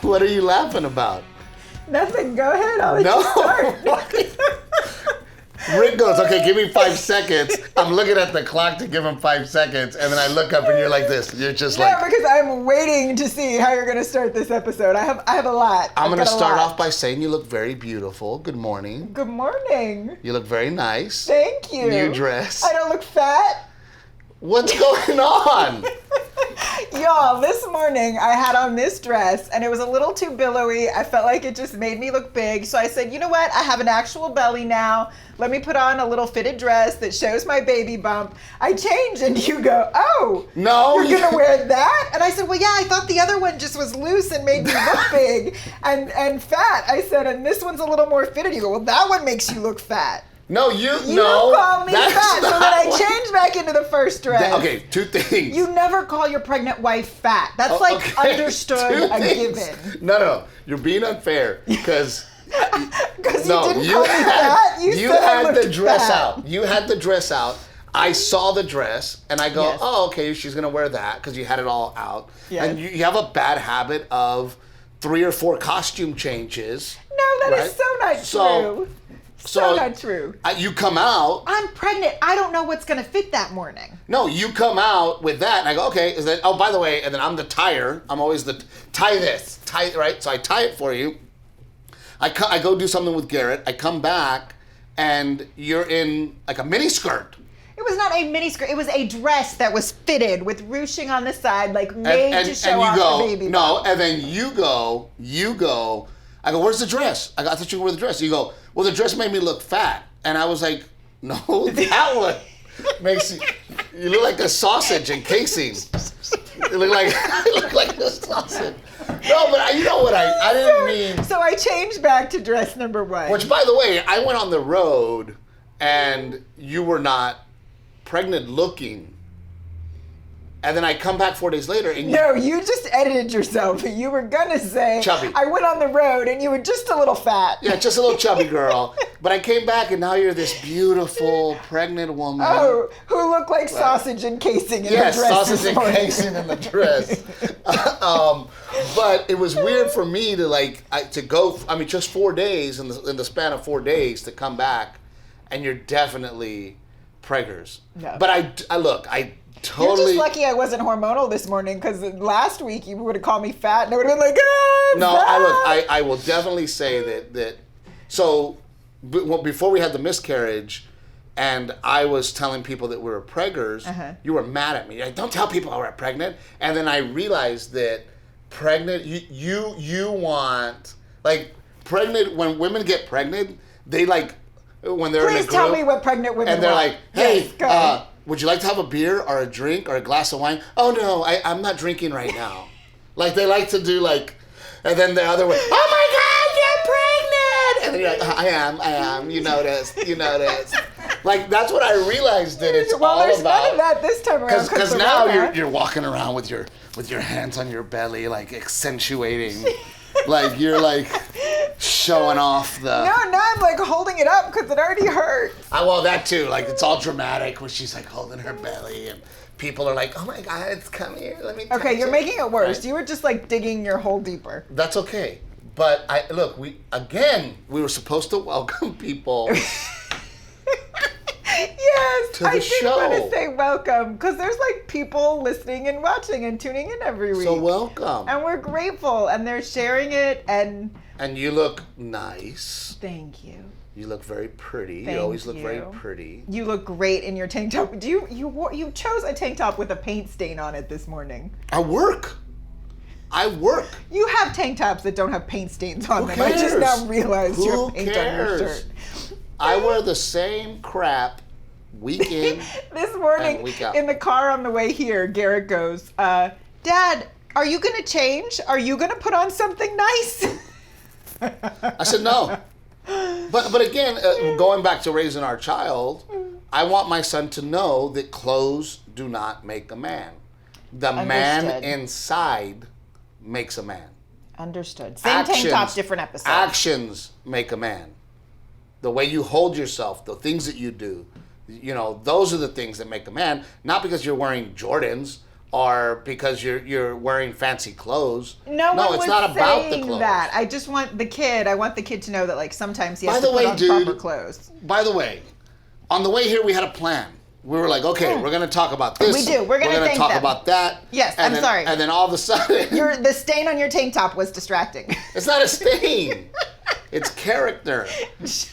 What are you laughing about? Nothing. Go ahead. I'll let you start. Rick goes, okay, give me 5 seconds. I'm looking at the clock to give him 5 seconds, and then I look up and you're like this. You're just No, because I'm waiting to see how you're going to start this episode. I have a lot. I'm going to start off by saying you look very beautiful. Good morning. Good morning. You look very nice. Thank you. New dress. I don't look fat. What's going on? Y'all, this morning I had on this dress and it was a little too billowy. I felt like it just made me look big. So I said, you know what? I have an actual belly now. Let me put on a little fitted dress that shows my baby bump. I change and you go, oh, no, you're going to wear that? And I said, well, yeah, I thought the other one just was loose and made me look big and fat. I said, and this one's a little more fitted. You go, well, that one makes you look fat. No, you call me fat, so then I changed back into the first dress. Okay, 2 things. You never call your pregnant wife fat. That's understood, a given. No, you're being unfair because you didn't call me fat. You had the dress out. You had the dress out. I saw the dress and I go, Yes. oh, okay, she's gonna wear that because you had it all out. Yes. And you have a bad habit of 3 or 4 costume changes. No, that is so not true. So not true. You come out. I'm pregnant. I don't know what's going to fit that morning. No, you come out with that, and I go, okay. Is that? Oh, by the way, and then I'm the tire. I'm always the tie this, right? So I tie it for you. I go do something with Garrett. I come back, and you're in like a mini skirt. It was not a mini skirt. It was a dress that was fitted with ruching on the side, like made to show off the baby. No, and then you go. I go, where's the dress? I thought you were the dress. You go, well, the dress made me look fat. And I was like, no, that one makes you look like a sausage in casing. You look like a sausage. No, but you know what I didn't mean. So I changed back to dress number 1. Which, by the way, I went on the road and you were not pregnant looking. And then I come back 4 days later and No, you just edited yourself. You were going to say, chubby. I went on the road and you were just a little fat. Yeah, just a little chubby girl. But I came back and now you're this beautiful pregnant woman. Oh, who looked like sausage encasing in the dress. Yes, sausage encasing in the dress. But it was weird for me to go, just 4 days, in the span of 4 days to come back and you're definitely preggers. No. But I totally. You're just lucky I wasn't hormonal this morning because last week you would have called me fat and I would have been like, ah, No, fat. I will definitely say that. So, before we had the miscarriage, and I was telling people that we were preggers, you were mad at me. Like, don't tell people I were pregnant. And then I realized that pregnant, you want pregnant. When women get pregnant, they when they're in a group. Please tell me what pregnant women and they're want. like, hey. Yes, would you like to have a beer or a drink or a glass of wine? Oh no, I'm not drinking right now. They like to do and then the other way, oh my God, you're pregnant! And then you're like, I am, you noticed. That's what I realized that it's all about. Well, there's none of that this time around. Because now you're walking around with your hands on your belly, accentuating, you're showing off the. No, now I'm holding it up because it already hurts. Well, that too. It's all dramatic where she's holding her belly and people are like, oh my God, it's coming here. Let me. Okay, you're making it worse. Right? You were just digging your hole deeper. That's okay. But we were supposed to welcome people. Yes, to the show. I did want to say welcome because there's people listening and watching and tuning in every week. So welcome. And we're grateful and they're sharing it and you look nice. Thank you. You look very pretty. Thank you always look you. very pretty. You look great in your tank top. You chose a tank top with a paint stain on it this morning. I work. You have tank tops that don't have paint stains on them. Cares? I just now realized Who your paint on your cares? shirt. I wear the same crap week in This morning and week out. in the car on the way here, Garrett goes, Dad, are you going to change? Are you going to put on something nice? I said no. But again, going back to raising our child, I want my son to know that clothes do not make a man. The man Understood. Inside makes a man. Understood. Same tank top, different episode. Actions make a man. The way you hold yourself, the things that you do, those are the things that make a man. Not because you're wearing Jordans or because you're wearing fancy clothes. No, it's not about the clothes. That. I just want the kid to know that, like, sometimes he has to put on proper clothes. By the way, on the way here we had a plan. We were like, okay, we're going to talk about this. We do. We're going to talk about that. Yes, I'm sorry. And then all of a sudden... the stain on your tank top was distracting. It's not a stain. It's character. Which,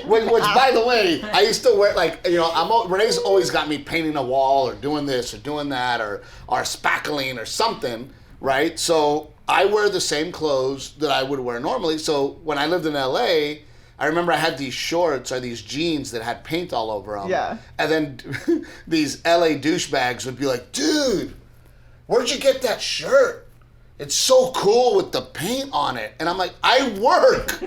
by the way, I used to wear, like, Renee's always got me painting a wall or doing this or doing that or spackling or something, right? So I wear the same clothes that I would wear normally. So when I lived in LA... I remember I had these shorts or these jeans that had paint all over them. Yeah. And then these LA douchebags would be like, dude, where'd you get that shirt? It's so cool with the paint on it. And I'm like, I work.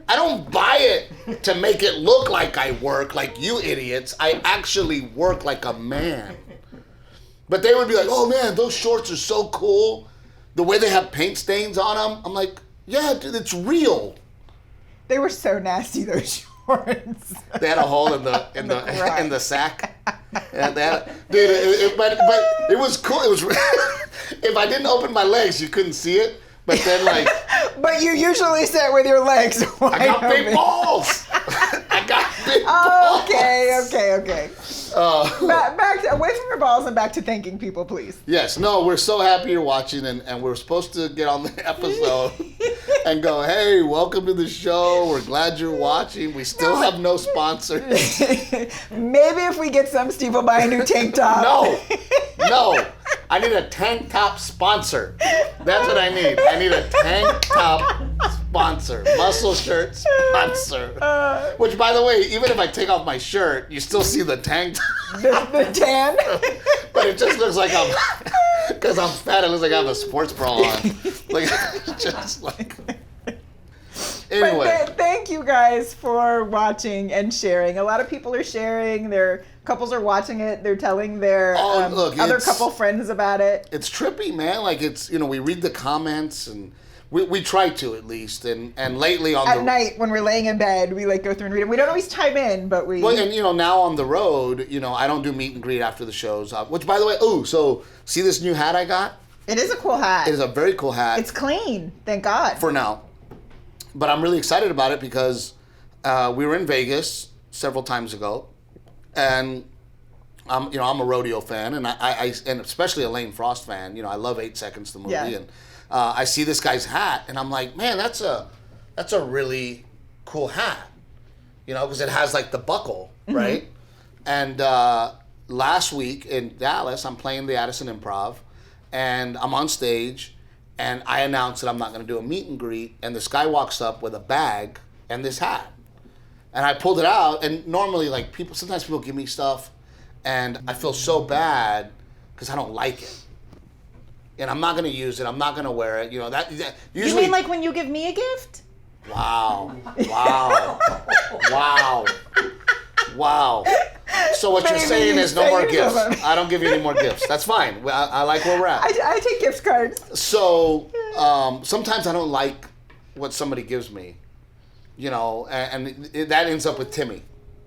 I don't buy it to make it look like I work, like you idiots. I actually work like a man. But they would be like, oh man, those shorts are so cool. The way they have paint stains on them. I'm like, yeah, dude, it's real. They were so nasty, those shorts. They had a hole in the sack. And but it was cool. It was if I didn't open my legs, you couldn't see it. But then But you usually sit with your legs wide I got big balls. I got big balls. Okay. Back to, away from your balls and back to thanking people, please. Yes. No, we're so happy you're watching, and we're supposed to get on the episode and go, hey, welcome to the show. We're glad you're watching. We still have no sponsors. Maybe if we get some, Steve will buy a new tank top. No. I need a tank top sponsor. That's what I need. I need a tank top sponsor. Muscle shirt sponsor. Which, by the way, even if I take off my shirt, you still see the tank top. The tan? But it just looks like because I'm fat, it looks like I have a sports bra on. Like, just like... Anyway. But thank you guys for watching and sharing. A lot of people are sharing. Their couples are watching it. They're telling their other couple friends about it. It's trippy, man. Like, it's, we read the comments, and we try to, at least. And lately at night when we're laying in bed, we go through and read them. We don't always chime in, but we... Well, and now on the road, I don't do meet and greet after the shows. Which, by the way, so see this new hat I got? It is a cool hat. It is a very cool hat. It's clean, thank God. For now. But I'm really excited about it because we were in Vegas several times ago, and I'm a rodeo fan, and I and especially a Lane Frost fan. I love 8 Seconds the movie, and I see this guy's hat, and I'm like, man, that's a really cool hat, because it has like the buckle, right? And last week in Dallas, I'm playing the Addison Improv, and I'm on stage. And I announced that I'm not going to do a meet and greet, and this guy walks up with a bag and this hat. And I pulled it out, and normally, sometimes people give me stuff, and I feel so bad because I don't like it. And I'm not going to use it. I'm not going to wear it. That usually... You mean like when you give me a gift? Wow. So what you're saying is no more gifts. I don't give you any more gifts. That's fine. I like where we're at. I take gift cards. So sometimes I don't like what somebody gives me, and that ends up with Timmy,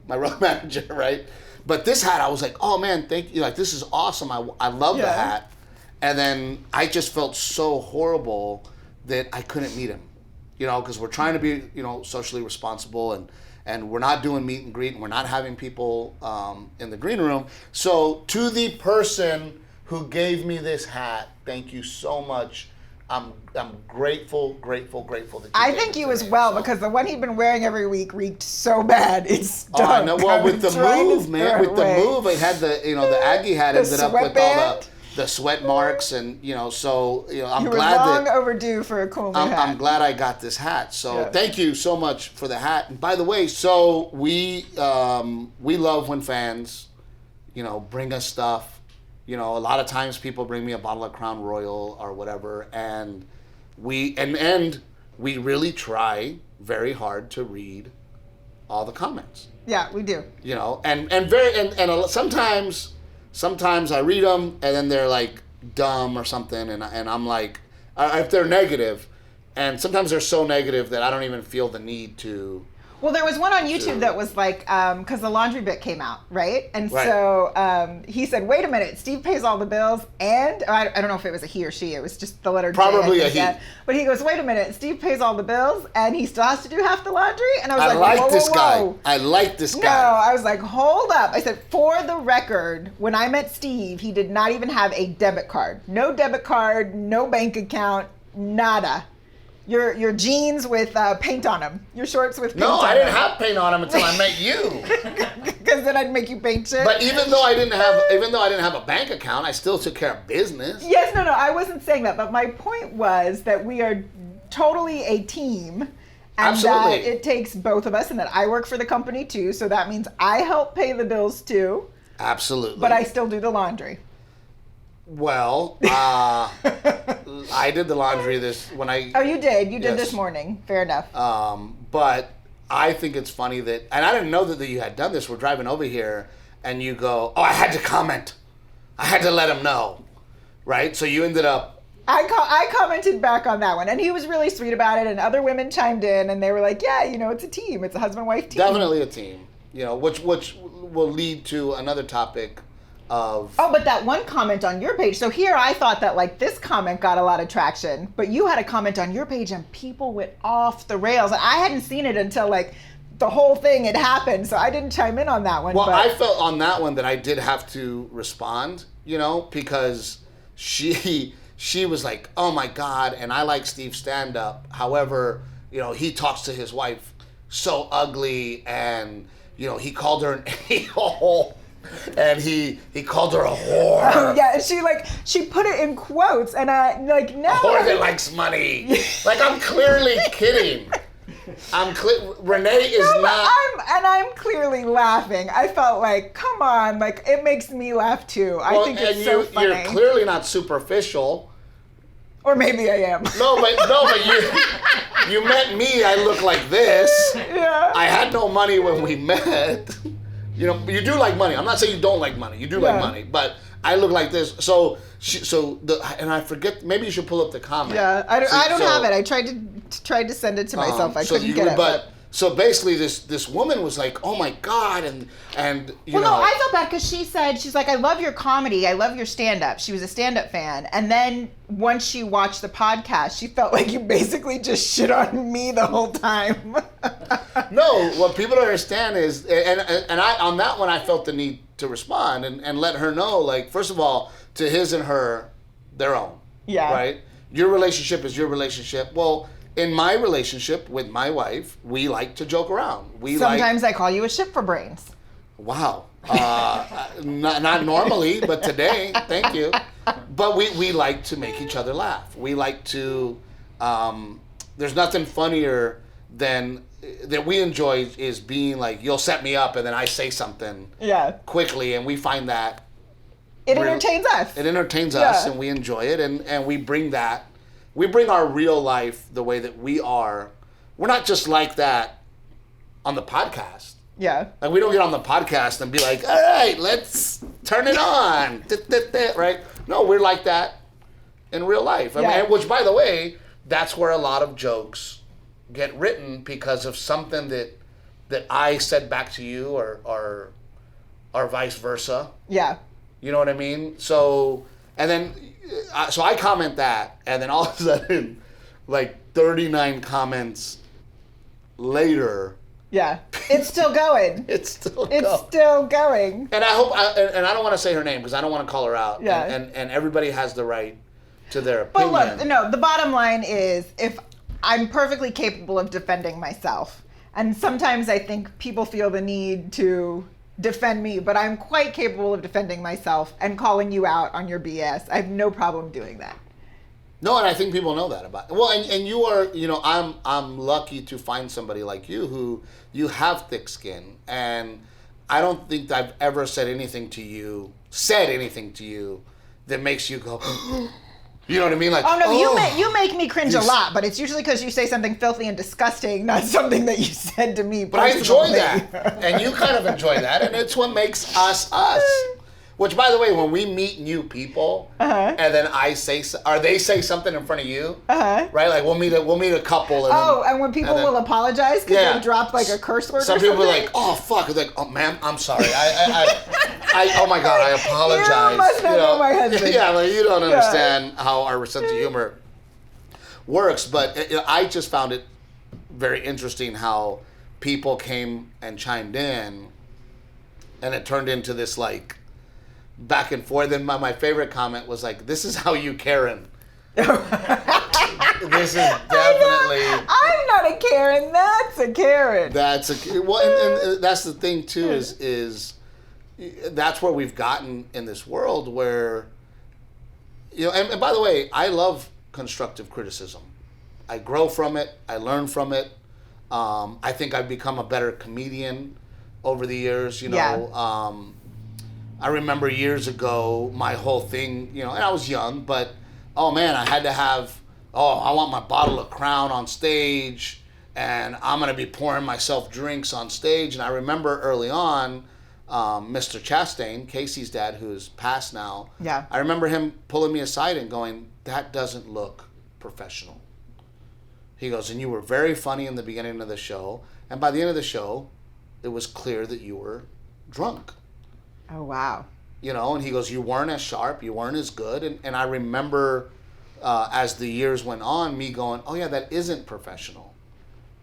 my road manager, right? But this hat, I was like, oh man, thank you. Like, this is awesome. I love the hat. And then I just felt so horrible that I couldn't meet him, because we're trying to be, socially responsible, and we're not doing meet and greet, and we're not having people in the green room. So to the person who gave me this hat, thank you so much. I'm grateful that I thank you as well, because the one he'd been wearing every week reeked so bad. It's stunk. Oh, I know. Well, with the move, man, with the move, it had the Aggie hat ended up with all the sweat marks, and so I'm glad that long overdue for a cool new hat. I'm glad I got this hat. So thank you so much for the hat. And by the way, so we love when fans, bring us stuff. A lot of times people bring me a bottle of Crown Royal or whatever, and we really try very hard to read all the comments. Yeah, we do. And sometimes I read them and then they're like dumb or something, and I'm like, if they're negative, and sometimes they're so negative that I don't even feel the need to Well, there was one on YouTube that was like, because the laundry bit came out, right? And Right. so he said, wait a minute, Steve pays all the bills, and I don't know if it was a he or she, it was just the letter J. Probably a he. Yeah. But he goes, wait a minute, Steve pays all the bills, and he still has to do half the laundry? And I was I like, like whoa, this whoa, guy. whoa. I like this No, guy. I was like, hold up. I said, for the record, when I met Steve, he did not even have a debit card. No debit card, no bank account, nada. Your jeans with paint on them. Your shorts with paint on them. No, I didn't have paint on him until I met you. Because then I'd make you paint shit. But even though I didn't have a bank account, I still took care of business. Yes, no, I wasn't saying that. But my point was that we are totally a team. And Absolutely. that it takes both of us, and that I work for the company too. So that means I help pay the bills too. Absolutely. But I still do the laundry. Well, I did the laundry when I. Oh, you did. You did Yes. this morning. Fair enough. But I think it's funny that, and I didn't know that you had done this. We're driving over here, and you go, "Oh, I had to comment. I had to let him know," right? So you ended up. I commented back on that one, and he was really sweet about it, and other women chimed in, and they were like, yeah, it's a team. It's a husband-wife team. Definitely a team. Which will lead to another topic of. Oh, but that one comment on your page. So here I thought that like this comment got a lot of traction, but you had a comment on your page and people went off the rails. And I hadn't seen it until like the whole thing had happened, so I didn't chime in on that one. Well, but I felt on that one that I did have to respond, because she was like, "Oh my God," and I like Steve's stand-up. However, he talks to his wife so ugly, and he called her an a-hole. And he called her a whore. Oh, yeah, and she put it in quotes, and I no. A whore that likes money. Like, I'm clearly kidding. Renee is not. I'm clearly laughing. I felt like, come on, like it makes me laugh too. I think it's so funny. You're clearly not superficial. Or maybe I am. No, but you met me. I look like this. Yeah. I had no money when we met. You do like money. I'm not saying you don't like money. You do like money, but I look like this. And I forget. Maybe you should pull up the comment. Yeah, I don't have it. I tried to send it to myself. I couldn't get it. But so basically, this woman was like, "Oh my God," and Well, no, I felt bad because she's like, "I love your comedy. I love your stand-up." She was a stand-up fan, and then once she watched the podcast, she felt like you basically just shit on me the whole time. No, what people don't understand is, and I on that one I felt the need to respond and let her know, like, first of all, to his and her, their own. Yeah. Right? Your relationship is your relationship. Well, in my relationship with my wife, we like to joke around. Sometimes I call you a shit for brains. Wow. Not normally, but today, thank you. But we like to make each other laugh. We like to, there's nothing funnier than, that we enjoy is being like, you'll set me up and then I say something quickly, and we find that it entertains us. It entertains us, and we enjoy it, and we bring our real life the way that we are. We're not just like that on the podcast. Yeah. Like, we don't get on the podcast and be like, all right, let's turn it on. Right? No, we're like that in real life. I mean, which, by the way, that's where a lot of jokes get written, because of something that I said back to you or vice versa. Yeah. You know what I mean? So, and then, so I comment that, and then all of a sudden, like 39 comments later. Yeah, it's still going. It's still going. And I hope, and I don't want to say her name because I don't want to call her out. Yeah. And everybody has the right to their opinion. But look, no, the bottom line is, if I'm perfectly capable of defending myself, and sometimes I think people feel the need to defend me, but I'm quite capable of defending myself and calling you out on your BS. I have no problem doing that. No, and I think people know that about. Well, and you are, I'm lucky to find somebody like you who you have thick skin, and I don't think I've ever said anything to you that makes you go, you know what I mean? Like, oh no, you make me cringe a lot, but it's usually because you say something filthy and disgusting, not something that you said to me. But I enjoy that, and you kind of enjoy that, and it's what makes us us. Which, by the way, when we meet new people, and then they say something in front of you, right? Like we'll meet a couple. And when people will apologize because they dropped like a curse word. Some or people something? are like, "Oh fuck!" It's like, "Oh ma'am, I'm sorry. Oh my god, I apologize." You must not know my husband. Yeah, like you don't understand how our sense of humor works. But I just found it very interesting how people came and chimed in, and it turned into this like back and forth. Then my favorite comment was like, "This is how you Karen." This is definitely. I'm not a Karen. That's a Karen. That's and that's the thing too is that's where we've gotten in this world where and by the way, I love constructive criticism. I grow from it. I learn from it. I think I've become a better comedian over the years. I remember years ago, my whole thing, and I was young, but, oh man, I had to have, I want my bottle of Crown on stage, and I'm going to be pouring myself drinks on stage. And I remember early on, Mr. Chastain, Casey's dad, who's passed now, I remember him pulling me aside and going, "That doesn't look professional." He goes, "And you were very funny in the beginning of the show, and by the end of the show, it was clear that you were drunk." Oh, wow. And he goes, "You weren't as sharp, you weren't as good." And I remember as the years went on, me going, "Oh yeah, that isn't professional.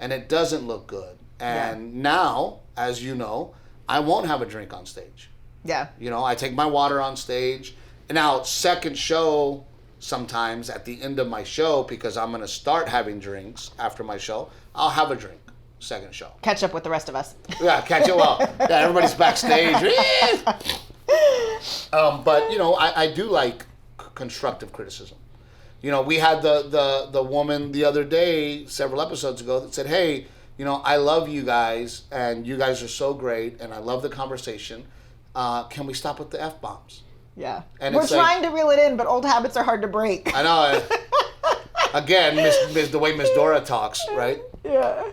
And it doesn't look good." And now, as you know, I won't have a drink on stage. Yeah. I take my water on stage. And now, second show, sometimes at the end of my show, because I'm going to start having drinks after my show, I'll have a drink. Second show. Catch up with the rest of us. Yeah, catch up. Well, everybody's backstage. But I do like constructive criticism. We had the woman the other day, several episodes ago, that said, "Hey, I love you guys, and you guys are so great, and I love the conversation. Can we stop with the F-bombs?" Yeah. And we're trying to reel it in, but old habits are hard to break. I know. Again, the way Miss Dora talks, right? Yeah.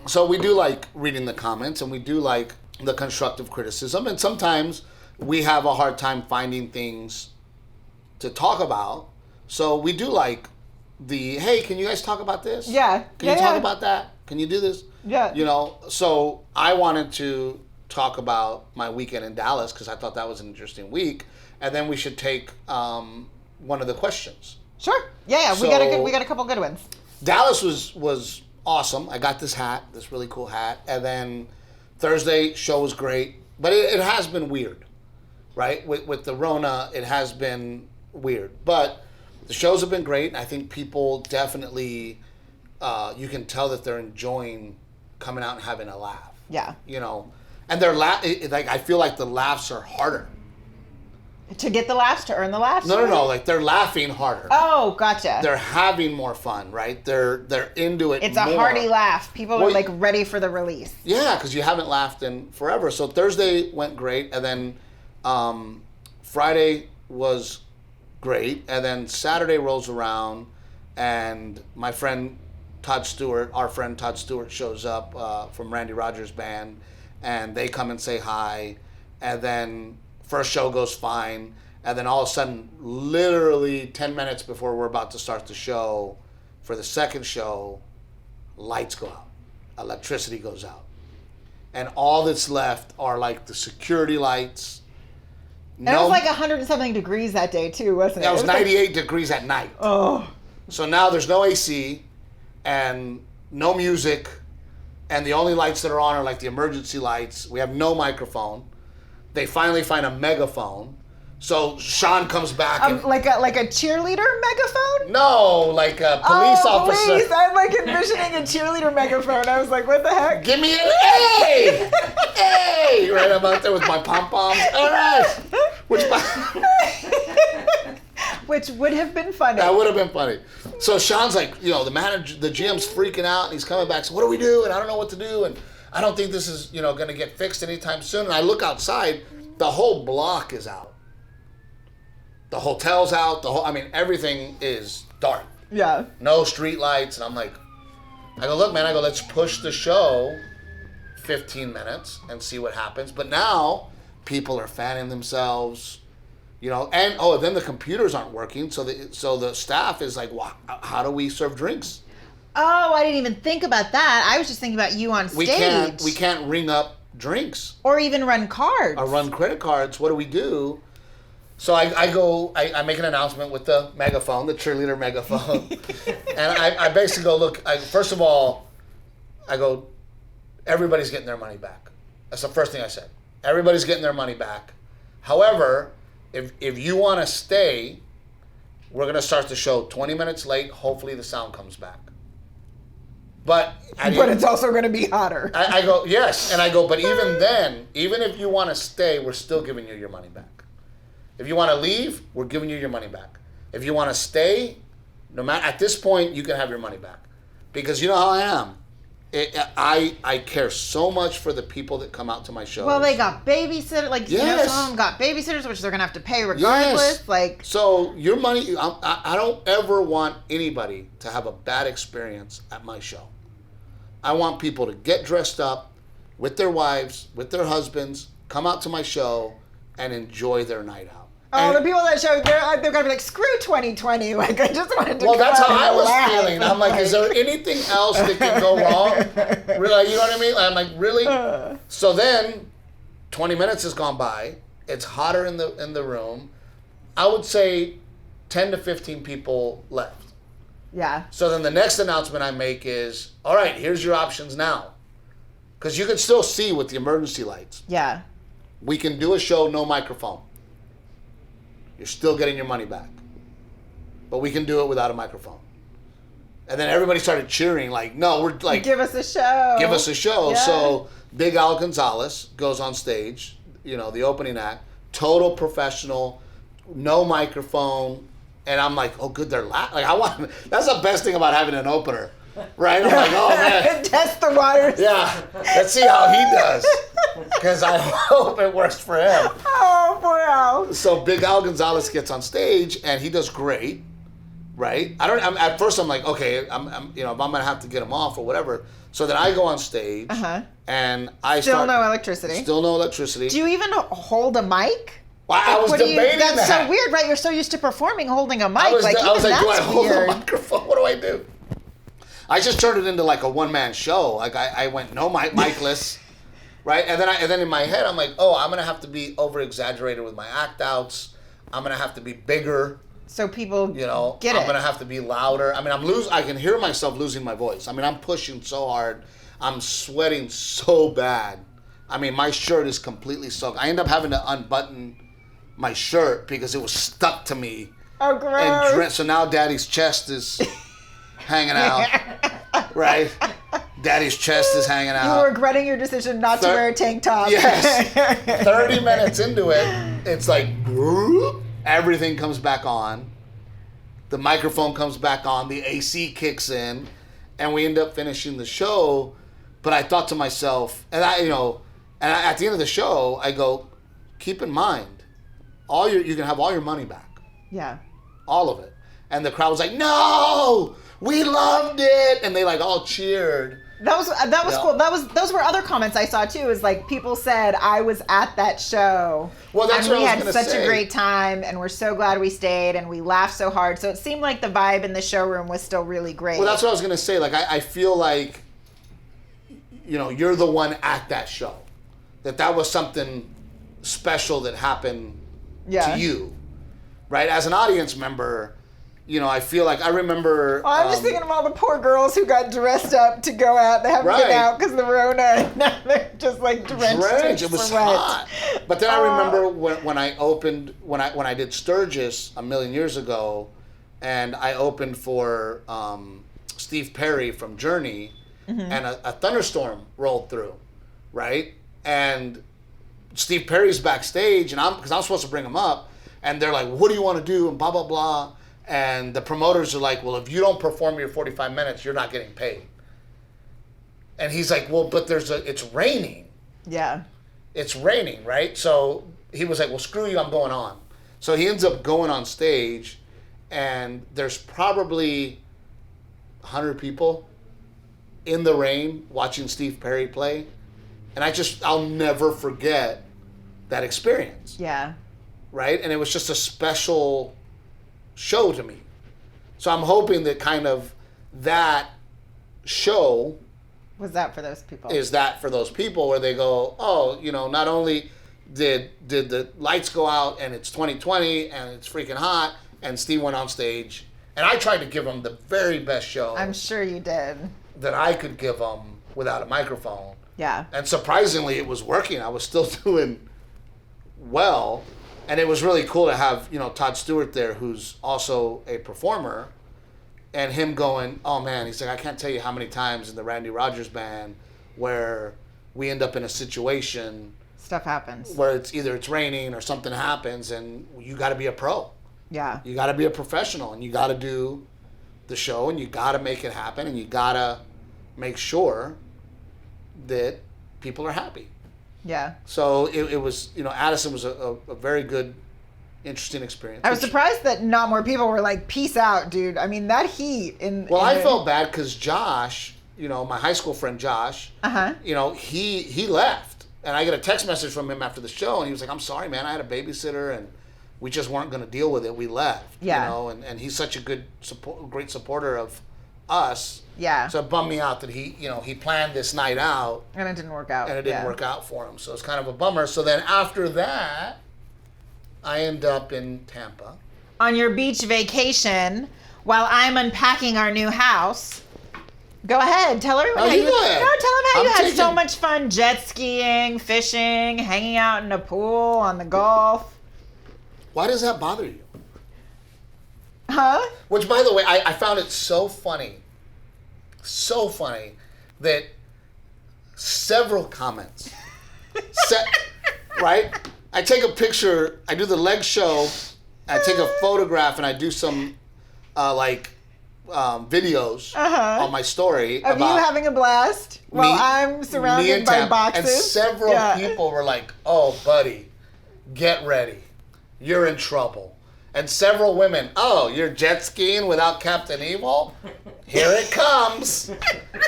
So we do like reading the comments, and we do like the constructive criticism, and sometimes we have a hard time finding things to talk about. So we do like hey, can you guys talk about this? Yeah. Can you talk about that? Can you do this? Yeah. So I wanted to talk about my weekend in Dallas because I thought that was an interesting week, and then we should take one of the questions. Sure. Yeah. So, we got a couple good ones. Dallas was awesome. I got this really cool hat, and then Thursday show was great, but it has been weird, right? With the Rona, it has been weird, but the shows have been great. I think people definitely, you can tell that they're enjoying coming out and having a laugh. Yeah. And they're I feel like the laughs are harder. To get the laughs, to earn the laughs? No. Like they're laughing harder. Oh, gotcha. They're having more fun, right? They're into it. It's more. a hearty laugh. People are like ready for the release. Yeah, because you haven't laughed in forever. So Thursday went great, and then Friday was great, and then Saturday rolls around, and my friend Todd Stewart, our friend Todd Stewart, shows up from Randy Rogers' band, and they come and say hi, and then first show goes fine, and then all of a sudden, literally 10 minutes before we're about to start the show, for the second show, lights go out, electricity goes out, and all that's left are like the security lights. And it was like 100 and something degrees that day too, wasn't it? It was 98 degrees at night. Oh. So now there's no AC and no music, and the only lights that are on are like the emergency lights. We have no microphone. They finally find a megaphone. So Sean comes back and like a cheerleader megaphone? no, like a police officer. Police. I'm like envisioning a cheerleader megaphone. I was like, what the heck? Give me an A! A! Right, I'm out there with my pom-poms. All right. Which would have been funny. That would have been funny. So Sean's like, the manager, the GM's freaking out, and he's coming back. So what do we do? And I don't know what to do. And I don't think this is, going to get fixed anytime soon. And I look outside, the whole block is out. The hotel's out. Everything is dark. Yeah. No street lights. And I go, look, man, let's push the show 15 minutes and see what happens. But now people are fanning themselves, you know, and then the computers aren't working, so the staff is like, well, how do we serve drinks? Oh, I didn't even think about that. I was just thinking about you on stage. We can't ring up drinks. Or even run cards. Or run credit cards. What do we do? So I make an announcement with the megaphone, the cheerleader megaphone. And I basically go, look, first of all, I go, everybody's getting their money back. That's the first thing I said. Everybody's getting their money back. However, if you want to stay, we're going to start the show 20 minutes late. Hopefully the sound comes back. But it's also going to be hotter. I go, yes. And I go, but even then, even if you want to stay, we're still giving you your money back. If you want to leave, we're giving you your money back. If you want to stay, no matter, at this point, you can have your money back. Because you know how I am. I care so much for the people that come out to my shows. Well, they got babysitters. Like, yes. You know, some of them got babysitters, which they're going to have to pay regardless. Yes. Like, so your money, I don't ever want anybody to have a bad experience at my show. I want people to get dressed up with their wives, with their husbands, come out to my show, and enjoy their night out. Oh, the people that show, they're going to be like, screw 2020. Like, I just wanted to go. Well, that's how I was laugh. feeling. I'm like, is there anything else that can go wrong? Really, you know what I mean? I'm like, really? So then, 20 minutes has gone by. It's hotter in the room. I would say 10 to 15 people left. Yeah. So then the next announcement I make is, all right, here's your options now. Because you can still see with the emergency lights. Yeah. We can do a show, no microphone. You're still getting your money back. But we can do it without a microphone. And then everybody started cheering, like, no, we're like... Give us a show. Give us a show. Yeah. So Big Al Gonzalez goes on stage, you know, the opening act, total professional, no microphone. And I'm like, oh, good, they're laughing. Like, that's the best thing about having an opener, right? I'm like, oh, man. Test the waters. Yeah, let's see how he does. Because I hope it works for him. Oh, wow. So Big Al Gonzalez gets on stage, and he does great, right? At first, I'm like, okay, I'm you know, if I'm going to have to get him off or whatever. So then I go on stage, and I Still no electricity. Still no electricity. Do you even hold a mic? Well, I was debating that. That's so weird, right? You're so used to performing holding a mic. I was like, do I hold weird. a microphone? What do I do? I just turned it into like a one-man show. Like I went no micless, right? And then in my head, I'm like, oh, I'm gonna have to be over-exaggerated with my act outs. I'm gonna have to be bigger. So people, you know, get it. I'm gonna have to be louder. I mean, I can hear myself losing my voice. I mean, I'm pushing so hard. I'm sweating so bad. I mean, my shirt is completely soaked. I end up having to unbutton my shirt because it was stuck to me. Oh, gross. And so now Daddy's chest is hanging out, right? Daddy's chest is hanging out. You were regretting your decision not to wear a tank top. Yes. 30 minutes into it, it's like, everything comes back on. The microphone comes back on. The AC kicks in. And we end up finishing the show. But I thought to myself, at the end of the show, I go, keep in mind, you can have all your money back. Yeah. All of it. And the crowd was like, no, we loved it. And they like all cheered. That was cool. Those were other comments I saw too. Is like people said I was at that show. Well, that's what I was and we had such a great time, and we're so glad we stayed, and we laughed so hard. So it seemed like the vibe in the showroom was still really great. Well, that's what I was gonna say. Like I feel like, you know, you're the one at that show. That was something special that happened to you, right? As an audience member, you know, I feel like I remember. Oh, I'm just thinking of all the poor girls who got dressed up to go out. They haven't been out because of the Rona. And now they're just like drenched. It was hot. But then I remember when I opened when I did Sturgis a million years ago, and I opened for Steve Perry from Journey, and a thunderstorm rolled through, right? And Steve Perry's backstage, and because I'm supposed to bring him up, and they're like, "What do you want to do?" and blah blah blah. And the promoters are like, well, if you don't perform your 45 minutes, you're not getting paid. And he's like, well, but it's raining. Yeah. It's raining, right? So he was like, well, screw you, I'm going on. So he ends up going on stage, and there's probably 100 people in the rain watching Steve Perry play. And I'll never forget that experience. Yeah. Right? And it was just a special show to me. So I'm hoping that kind of that show was that for those people. Is that for those people where they go, oh, you know, not only did the lights go out and it's 2020 and it's freaking hot and Steve went on stage and I tried to give him the very best show. I'm sure you did. That I could give him without a microphone. Yeah. And surprisingly, it was working. I was still doing well. And it was really cool to have, you know, Todd Stewart there, who's also a performer, and him going, oh man, he's like, I can't tell you how many times in the Randy Rogers band where we end up in a situation. Stuff happens. Where it's either it's raining or something happens and you got to be a pro. Yeah. You got to be a professional and you got to do the show and you got to make it happen and you got to make sure that people are happy. Yeah. So it was, you know, Addison was a very good, interesting experience. I was surprised that not more people were like, peace out, dude. I mean, that heat in... Well, I felt bad because Josh, you know, my high school friend Josh, you know, he left. And I get a text message from him after the show and he was like, I'm sorry, man, I had a babysitter and we just weren't going to deal with it. We left, you know, and he's such a great supporter of us. Yeah. So it bummed me out that he planned this night out. And it didn't work out. And it didn't work out for him. So it's kind of a bummer. So then after that, I end up in Tampa. On your beach vacation, while I'm unpacking our new house. Go ahead. Tell everyone how you go ahead. No, tell them how you had so much fun jet skiing, fishing, hanging out in a pool, on the Gulf. Why does that bother you? Huh? Which, by the way, I found it so funny that several comments, right? I take a picture, I do the leg show, I take a photograph, and I do some, videos on my story. Of about you having a blast while I'm surrounded by boxes. And several people were like, oh, buddy, get ready. You're in trouble. And several women, oh, you're jet skiing without Captain Evil? Here it comes. And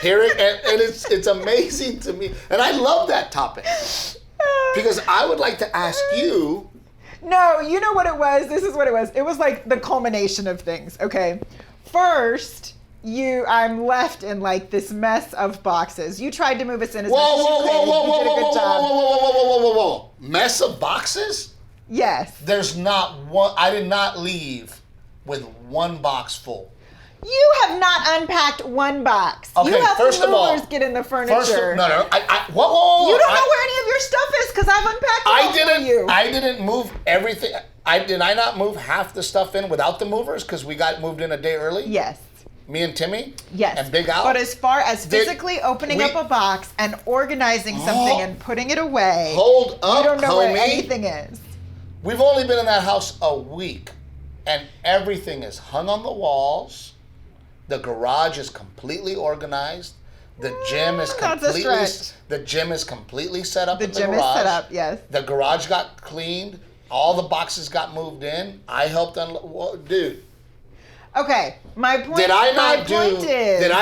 it's amazing to me. And I love that topic. Because I would like to ask you. No, you know what it was? This is what it was. It was like the culmination of things, okay? First, I'm left in like this mess of boxes. You tried to move us in as much as you could. You did a good job. Whoa. Mess of boxes? Yes. There's not one. I did not leave with one box full. You have not unpacked one box. Okay, you have first the of all, movers get in the furniture. No. Whoa. You don't know where any of your stuff is because I've unpacked it for you. I didn't move everything. Did I not move half the stuff in without the movers because we got moved in a day early? Yes. Me and Timmy? Yes. And Big Al? But as far as physically opening up a box and organizing something and putting it away, hold up, you don't know homie. where anything is. We've only been in that house a week, and everything is hung on the walls. The garage is completely organized. The gym is completely set up in the garage. The gym is set up, yes. The garage got cleaned. All the boxes got moved in. I helped dude. Okay, my point. Did I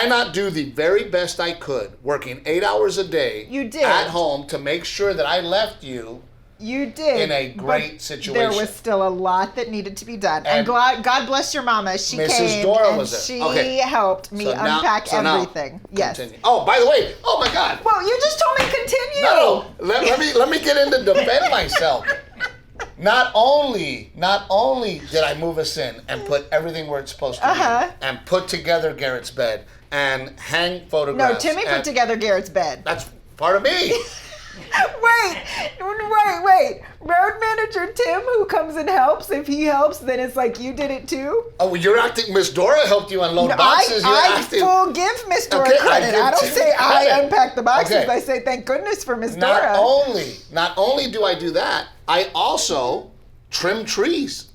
not do the very best I could, working 8 hours a day? You did. At home to make sure that I left you. You did. In a great situation. There was still a lot that needed to be done. And God bless your mama. She Mrs. came Dora and was there. she helped me unpack everything. Yes. Continue. Oh, by the way, oh my God. Well, you just told me continue. No. Let me get in to defend myself. Not only did I move us in and put everything where it's supposed to be, and put together Garrett's bed and hang photographs. No, Timmy put together Garrett's bed. That's part of me. Wait. Road manager Tim, who comes and helps, if he helps, then it's like you did it too? Oh, well, you're acting, Miss Dora helped you unload boxes. I full give Miss Dora credit. I don't say I unpack the boxes. I say thank goodness for Miss Dora. Not only do I do that, I also trim trees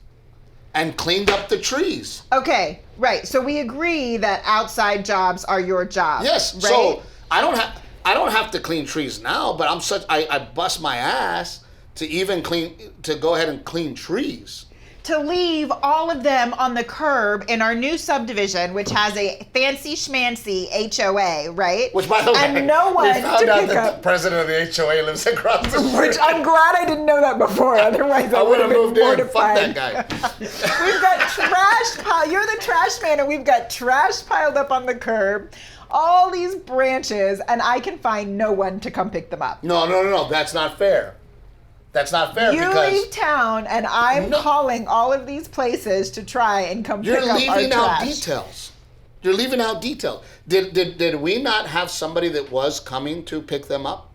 and cleaned up the trees. Okay, right. So we agree that outside jobs are your job. Yes. Right? So I don't have to clean trees now, but I bust my ass to go ahead and clean trees. to leave all of them on the curb in our new subdivision, which has a fancy schmancy HOA, right? Which, by the way, and no one we found to out pick that up. the president of the HOA lives across the street. Which I'm glad I didn't know that before. Otherwise, I would have moved been in. Fuck mortified. that guy. We've got trash pile. You're the trash man, and we've got trash piled up on the curb. All these branches, and I can find no one to come pick them up. No. That's not fair. That's not fair You because leave town, and I'm calling all of these places to try and come pick up our trash. You're leaving out details. You're leaving out details. Did we not have somebody that was coming to pick them up?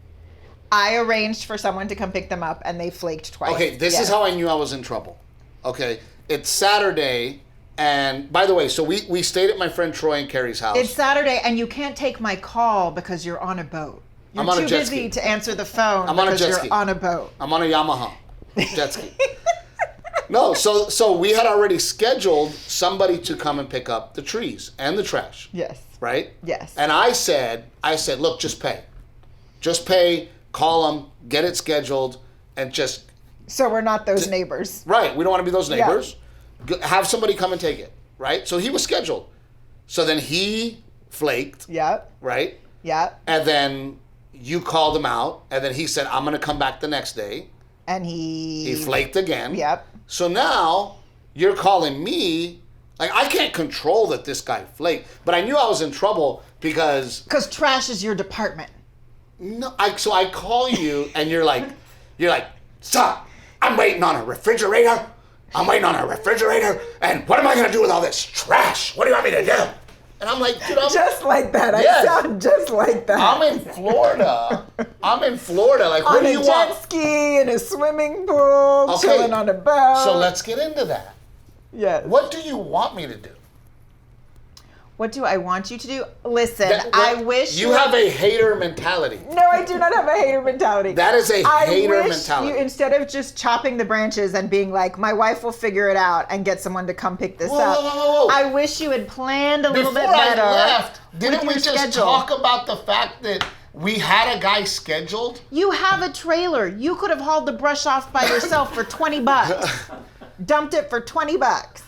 I arranged for someone to come pick them up, and they flaked twice. Okay, this is how I knew I was in trouble. Okay, it's Saturday, and by the way, so we stayed at my friend Troy and Carrie's house. It's Saturday, and you can't take my call because you're on a boat. You're I'm on a too jet busy ski. to answer the phone I'm on a because jet you're ski. on a boat. I'm on a Yamaha jet ski. No, so we had already scheduled somebody to come and pick up the trees and the trash. Yes. Right? Yes. And I said, look, just pay. Just pay, call them, get it scheduled, and just... So we're not those neighbors. Right, we don't want to be those neighbors. Have somebody come and take it, right? So he was scheduled. So then he flaked, Yep. right? Yep. And then you called him out, and then he said, I'm going to come back the next day. And he flaked again. Yep. So now you're calling me, like I can't control that this guy flaked, but I knew I was in trouble because trash is your department. No, so I call you and you're like, stop, I'm waiting on a refrigerator. And what am I going to do with all this trash? What do you want me to do? And I'm like, dude, just like that. Yes. I sound just like that. I'm in Florida. Like, what do you want? On a jet ski, in a swimming pool, chilling on a boat. So let's get into that. Yes. What do you want me to do? What do I want you to do? Listen, I wish you have a hater mentality. No, I do not have a hater mentality. That is a hater mentality. You, instead of just chopping the branches and being like, my wife will figure it out and get someone to come pick this up. Whoa. I wish you had planned a little bit Before better. I left, didn't we just schedule. talk about the fact that we had a guy scheduled? You have a trailer. You could have hauled the brush off by yourself for $20. Dumped it for $20.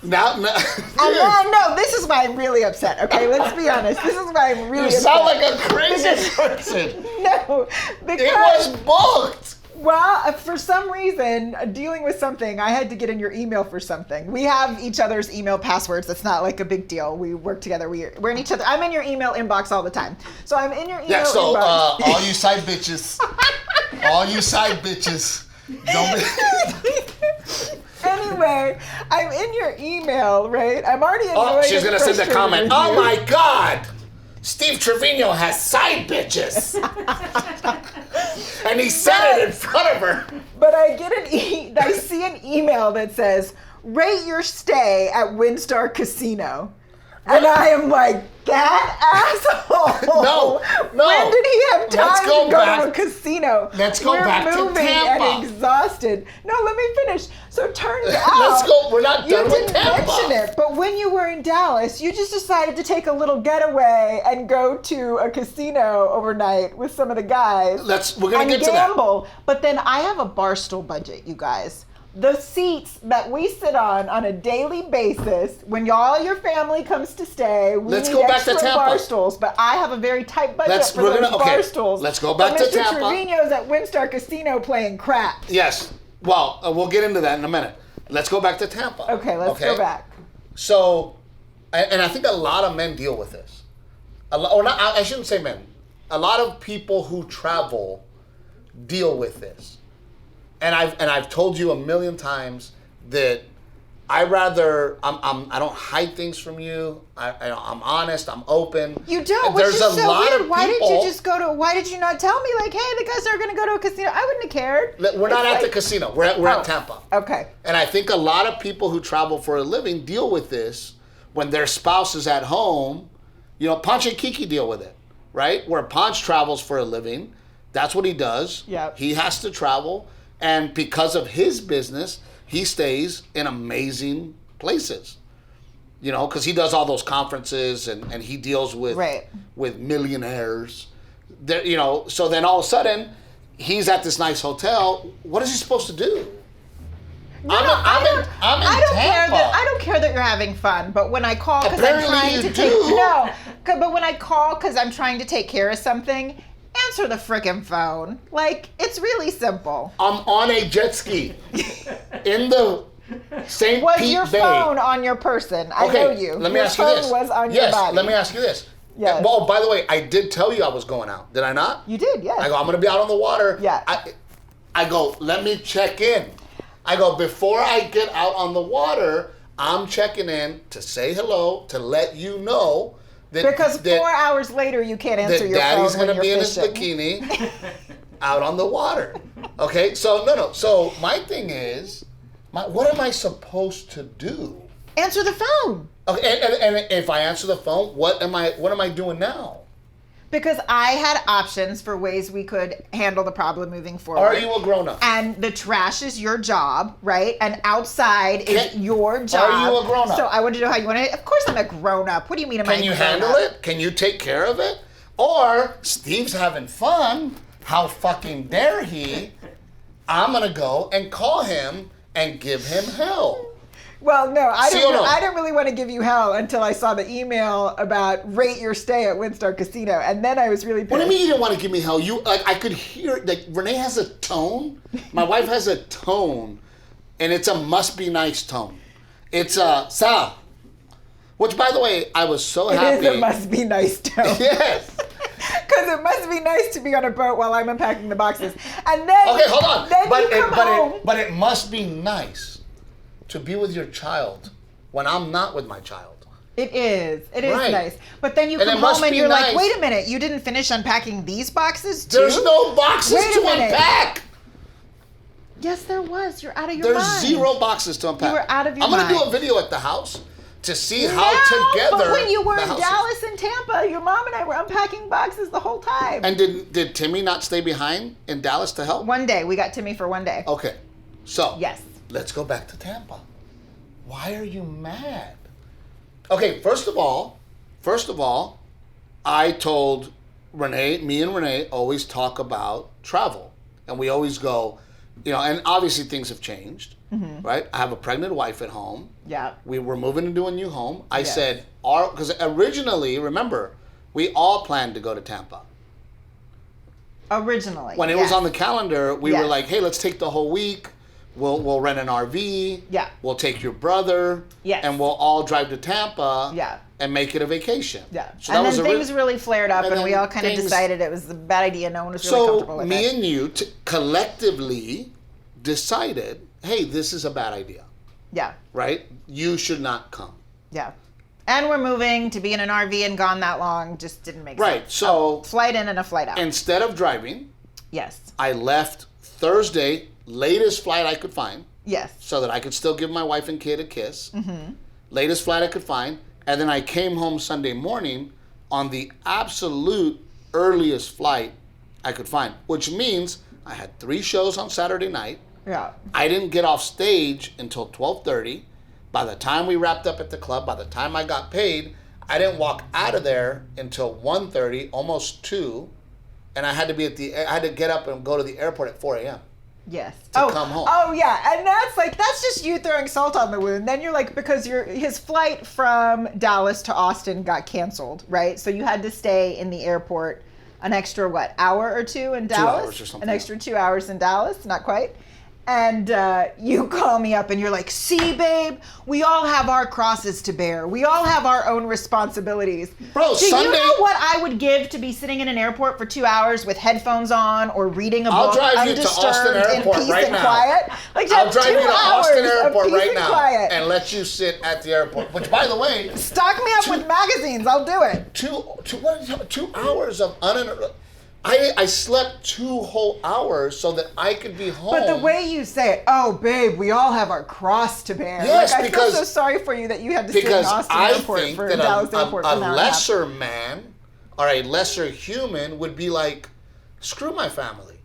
Now, and then, no, this is why I'm really upset. Okay, let's be honest. This is why I'm really upset. You sound like a crazy person. No, because it was booked. Well, for some reason, dealing with something, I had to get in your email for something. We have each other's email passwords. That's not like a big deal. We work together. We're in each other. I'm in your email inbox all the time. So I'm in your email inbox. All you side bitches, don't be... Anyway, I'm in your email, right? I'm already annoyed. She's going to send a comment. Oh my God! Steve Trevino has side bitches. And he said it in front of her. But I see an email that says, rate your stay at Windstar Casino. And I am like, that asshole. No. When did he have time to go to a casino? Let's go back to Tampa. And exhausted. No, let me finish. So it turns out. Let's go. We're not done with Tampa. You didn't mention it, but when you were in Dallas, you just decided to take a little getaway and go to a casino overnight with some of the guys. We're going to get to that. And gamble. But then I have a Barstool budget, you guys. The seats that we sit on a daily basis, when your family comes to stay, we Let's need go back to extra Tampa. Barstools. But I have a very tight budget for those Barstools. Let's go back to Mr. Tampa. Trevino's at Windstar Casino playing craps. Yes. Well, we'll get into that in a minute. Let's go back to Tampa. Okay, let's go back. So, and I think a lot of men deal with this. I shouldn't say men. A lot of people who travel deal with this. And I've told you a million times that I don't hide things from you. I'm honest. I'm open. You don't. There's which is a so lot weird. of Why people. Why did you not tell me? Like, hey, the guys are going to go to a casino. I wouldn't have cared. We're not at the casino. We're at Tampa. Okay. And I think a lot of people who travel for a living deal with this when their spouse is at home. Ponch and Kiki deal with it, right? Where Ponch travels for a living, that's what he does. Yep. He has to travel. And because of his business, he stays in amazing places. Because he does all those conferences and he deals with millionaires. So then all of a sudden, he's at this nice hotel. What is he supposed to do? I don't care that you're having fun, but when I call because I'm trying to take care of something, answer the frickin' phone. Like, it's really simple. I'm on a jet ski in the St. Was Pete your Bay. phone on your person? I know you. Let me ask you this. Your phone was on your body. Let me ask you this. Yes. Well, by the way, I did tell you I was going out. Did I not? You did, yes. I go, I'm going to be out on the water. Yeah. I go, let me check in. I go, before I get out on the water, I'm checking in to say hello, to let you know that... Because 4 hours later, you can't answer your phone Daddy's when going to be fishing. in his bikini out on the water. Okay? So, no. So, my thing is, what am I supposed to do? Answer the phone. Okay, and if I answer the phone, what am I doing now? Because I had options for ways we could handle the problem moving forward. Are you a grown-up? And the trash is your job, right? And outside is your job. Are you a grown-up? So I want to know how you want to... Of course I'm a grown-up. What do you mean am I a grown-up? Can you handle it? Can you take care of it? Or, Steve's having fun. How fucking dare he? I'm going to go and call him and give him hell. Well, no, I didn't really want to give you hell until I saw the email about rate your stay at Windstar Casino, and then I was really pissed. What do you mean you didn't want to give me hell? I could hear, Renee has a tone. My wife has a tone, and it's a must be nice tone. It's Sal, which, by the way, I was so happy. It is a must be nice tone. Yes. Because it must be nice to be on a boat while I'm unpacking the boxes, and then hold on. Then you come home. But it must be nice to be with your child when I'm not with my child. It is right. Nice. But then you come home and you're like, wait a minute, you didn't finish unpacking these boxes too? There's no boxes to unpack. Yes, there was. You're out of your mind. There's 0 boxes to unpack. You were out of your mind. I'm going to do a video at the house to see how together. But when you were in Dallas and Tampa, your mom and I were unpacking boxes the whole time. And did Timmy not stay behind in Dallas to help? One day. We got Timmy for one day. Okay. So. Yes. Let's go back to Tampa. Why are you mad? Okay, first of all, I told Renee, me and Renee always talk about travel. And we always go, and obviously things have changed, right? I have a pregnant wife at home. Yeah. We were moving into a new home. I said, because originally, remember, we all planned to go to Tampa. Originally. When it was on the calendar, we were like, hey, let's take the whole week. We'll rent an RV. Yeah. We'll take your brother. Yes. And we'll all drive to Tampa. Yeah. And make it a vacation. Yeah. So and then things really flared up, and we all kind of decided it was a bad idea. No one was really comfortable with it. So me and you collectively decided, hey, this is a bad idea. Yeah. Right? You should not come. Yeah. And we're moving to be in an RV and gone that long just didn't make sense. Right. So flight in and a flight out. Instead of driving, yes, I left Thursday, latest flight I could find. Yes. So that I could still give my wife and kid a kiss. Latest flight I could find. And then I came home Sunday morning on the absolute earliest flight I could find, which means I had 3 shows on Saturday night. Yeah. I didn't get off stage until 12:30. By the time we wrapped up at the club, by the time I got paid, I didn't walk out of there until 1:30, almost 2. And I had to get up and go to the airport at 4 a.m. Yes. To come home. Oh yeah, and that's just you throwing salt on the wound. Then you're like, because his flight from Dallas to Austin got canceled, right? So you had to stay in the airport an extra hour or 2 in Dallas? 2 hours or something. An extra 2 hours in Dallas, not quite. And you call me up and you're like, see, babe, we all have our crosses to bear. We all have our own responsibilities. Bro, Do you know what I would give to be sitting in an airport for 2 hours with headphones on or reading a book undisturbed in peace and quiet? Like, I'll drive you to Austin Airport right now quiet. and let you sit at the airport. Which, by the way, stock me up with magazines. I'll do it. 2 hours of uninterrupted. I slept 2 whole hours so that I could be home. But the way you say it, oh, babe, we all have our cross to bear. Yes, I feel so sorry for you that you had to sit in Austin Airport for Dallas Airport for an hour. A lesser man or a lesser human would be like, screw my family.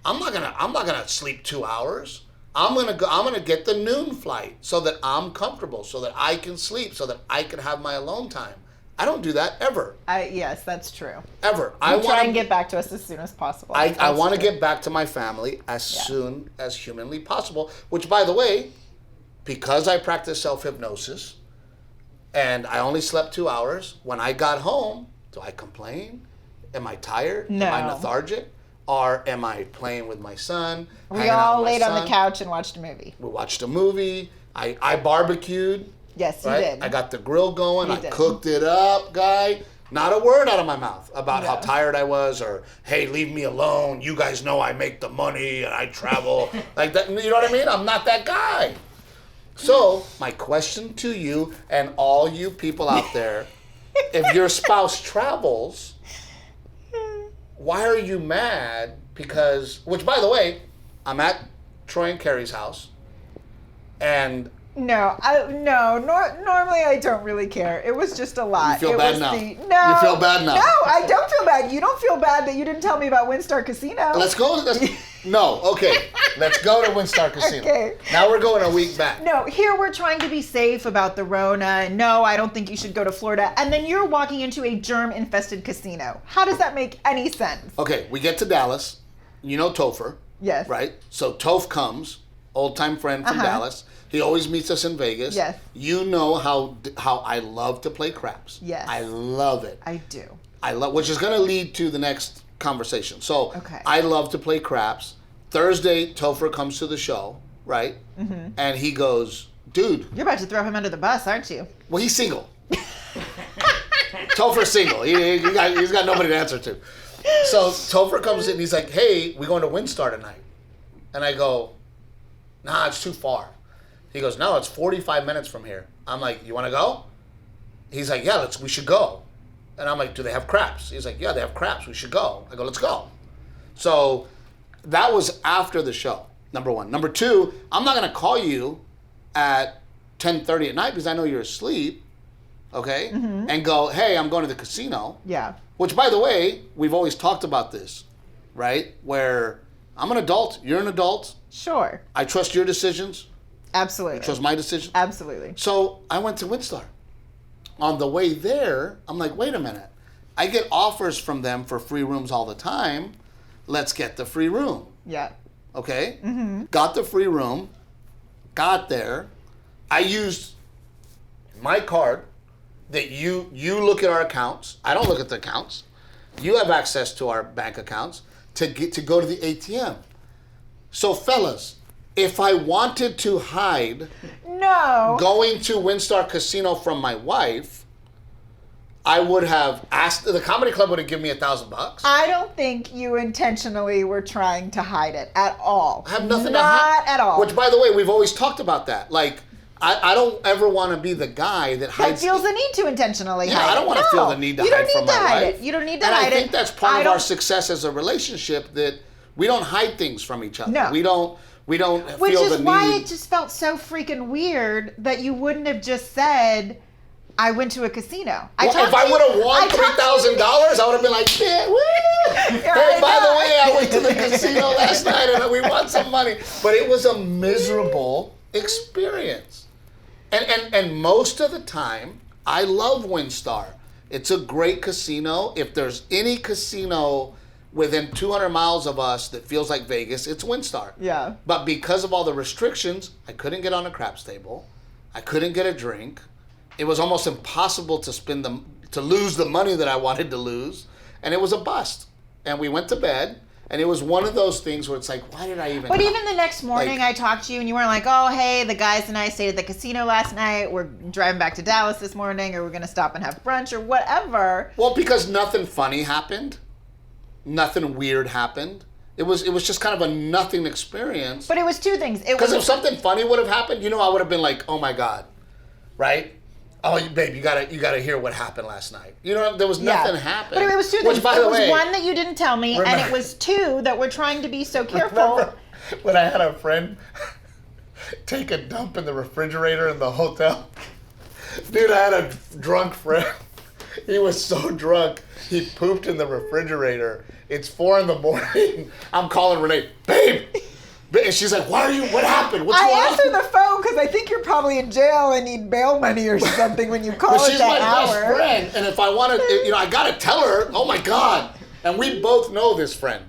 I'm not gonna sleep 2 hours. I'm gonna get the noon flight so that I'm comfortable, so that I can sleep, so that I can have my alone time. I don't do that ever. Yes, that's true. Ever. I try and get back to us as soon as possible. I want to get back to my family as soon as humanly possible, which, by the way, because I practice self-hypnosis and I only slept 2 hours, when I got home, do I complain? Am I tired? No. Am I lethargic? Or am I playing with my son? We all laid on the couch and watched a movie. We watched a movie. I barbecued. Yes, you right? did. I got the grill going. You I did. cooked it up, guy. Not a word out of my mouth about how tired I was or, hey, leave me alone. You guys know I make the money and I travel. Like that. You know what I mean? I'm not that guy. So my question to you and all you people out there, if your spouse travels, why are you mad? Because, which by the way, I'm at Troy and Carrie's house and normally I don't really care. It was just a lot. You feel bad now. No. You feel bad now. No, I don't feel bad. You don't feel bad that you didn't tell me about WinStar Casino. Let's go. No, okay. Let's go to WinStar Casino. Okay. Now we're going a week back. No, here we're trying to be safe about the Rona. And no, I don't think you should go to Florida. And then you're walking into a germ-infested casino. How does that make any sense? Okay, we get to Dallas. You know Topher. Yes. Right? So Toph comes, old-time friend from Dallas. He always meets us in Vegas. Yes. You know how I love to play craps. Yes. I love it. I do. Which is going to lead to the next conversation. So Okay. I love to play craps. Thursday, Topher comes to the show, right? Mm-hmm. And he goes, dude. You're about to throw him under the bus, aren't you? Well, he's single. Topher's single. He's got nobody to answer to. So Topher comes in and he's like, hey, we're going to WinStar tonight. And I go, nah, it's too far. He goes, no, it's 45 minutes from here. I'm like, you want to go? He's like, yeah, we should go. And I'm like, do they have craps? He's like, yeah, they have craps. We should go. I go, let's go. So that was after the show, number one. Number two, I'm not going to call you at 10:30 at night because I know you're asleep, okay? Mm-hmm. And go, hey, I'm going to the casino. Yeah. Which, by the way, we've always talked about this, right? Where I'm an adult, you're an adult. Sure. I trust your decisions. Absolutely. You trust my decision? Absolutely. So I went to WinStar. On the way there, I'm like, wait a minute. I get offers from them for free rooms all the time. Let's get the free room. Yeah. Okay? Mm-hmm. Got the free room. Got there. I used my card that you look at our accounts. I don't look at the accounts. You have access to our bank accounts to go to the ATM. So fellas, if I wanted to hide going to WinStar Casino from my wife, I would have asked, the comedy club would have given me $1,000. I don't think you intentionally were trying to hide it at all. I have nothing to hide. Not at all. Which, by the way, we've always talked about that. Like, I don't ever want to be the guy that hides. That feels the need to intentionally hide it. I don't want to feel the need to hide from my wife. You don't need to hide it. And I think that's part of our success as a relationship, that we don't hide things from each other. No. We don't Which feel the need. is why it just felt so freaking weird that you wouldn't have just said, I went to a casino. If I would have won $3,000, I would have been like, yeah, woo! Hey, by the way, I went to the casino last night and we won some money. But it was a miserable experience. And most of the time, I love WinStar. It's a great casino. If there's any casino within 200 miles of us that feels like Vegas, it's WinStar. Yeah. But because of all the restrictions, I couldn't get on a craps table. I couldn't get a drink. It was almost impossible to lose the money that I wanted to lose. And it was a bust. And we went to bed. And it was one of those things where it's like, why did I even... But even the next morning, I talked to you and you weren't like, oh, hey, the guys and I stayed at the casino last night. We're driving back to Dallas this morning, or we're going to stop and have brunch or whatever. Well, because nothing funny happened. Nothing weird happened. It was just kind of a nothing experience. But it was two things. Because if something funny would have happened, I would have been like, oh my God, right? Oh, babe, you gotta hear what happened last night. There was nothing happened. But it was two things. Which, by the way, it was one that you didn't tell me, and it was two that we're trying to be so careful. Remember when I had a friend take a dump in the refrigerator in the hotel? Dude, I had a drunk friend. He was so drunk, he pooped in the refrigerator. It's 4 a.m. I'm calling Renee, babe, And she's like, what happened? What's going on? I answered the phone because I think you're probably in jail and need bail money or something when you call But at she's that my hour. best friend. And if I want to, I got to tell her, oh my God. And we both know this friend.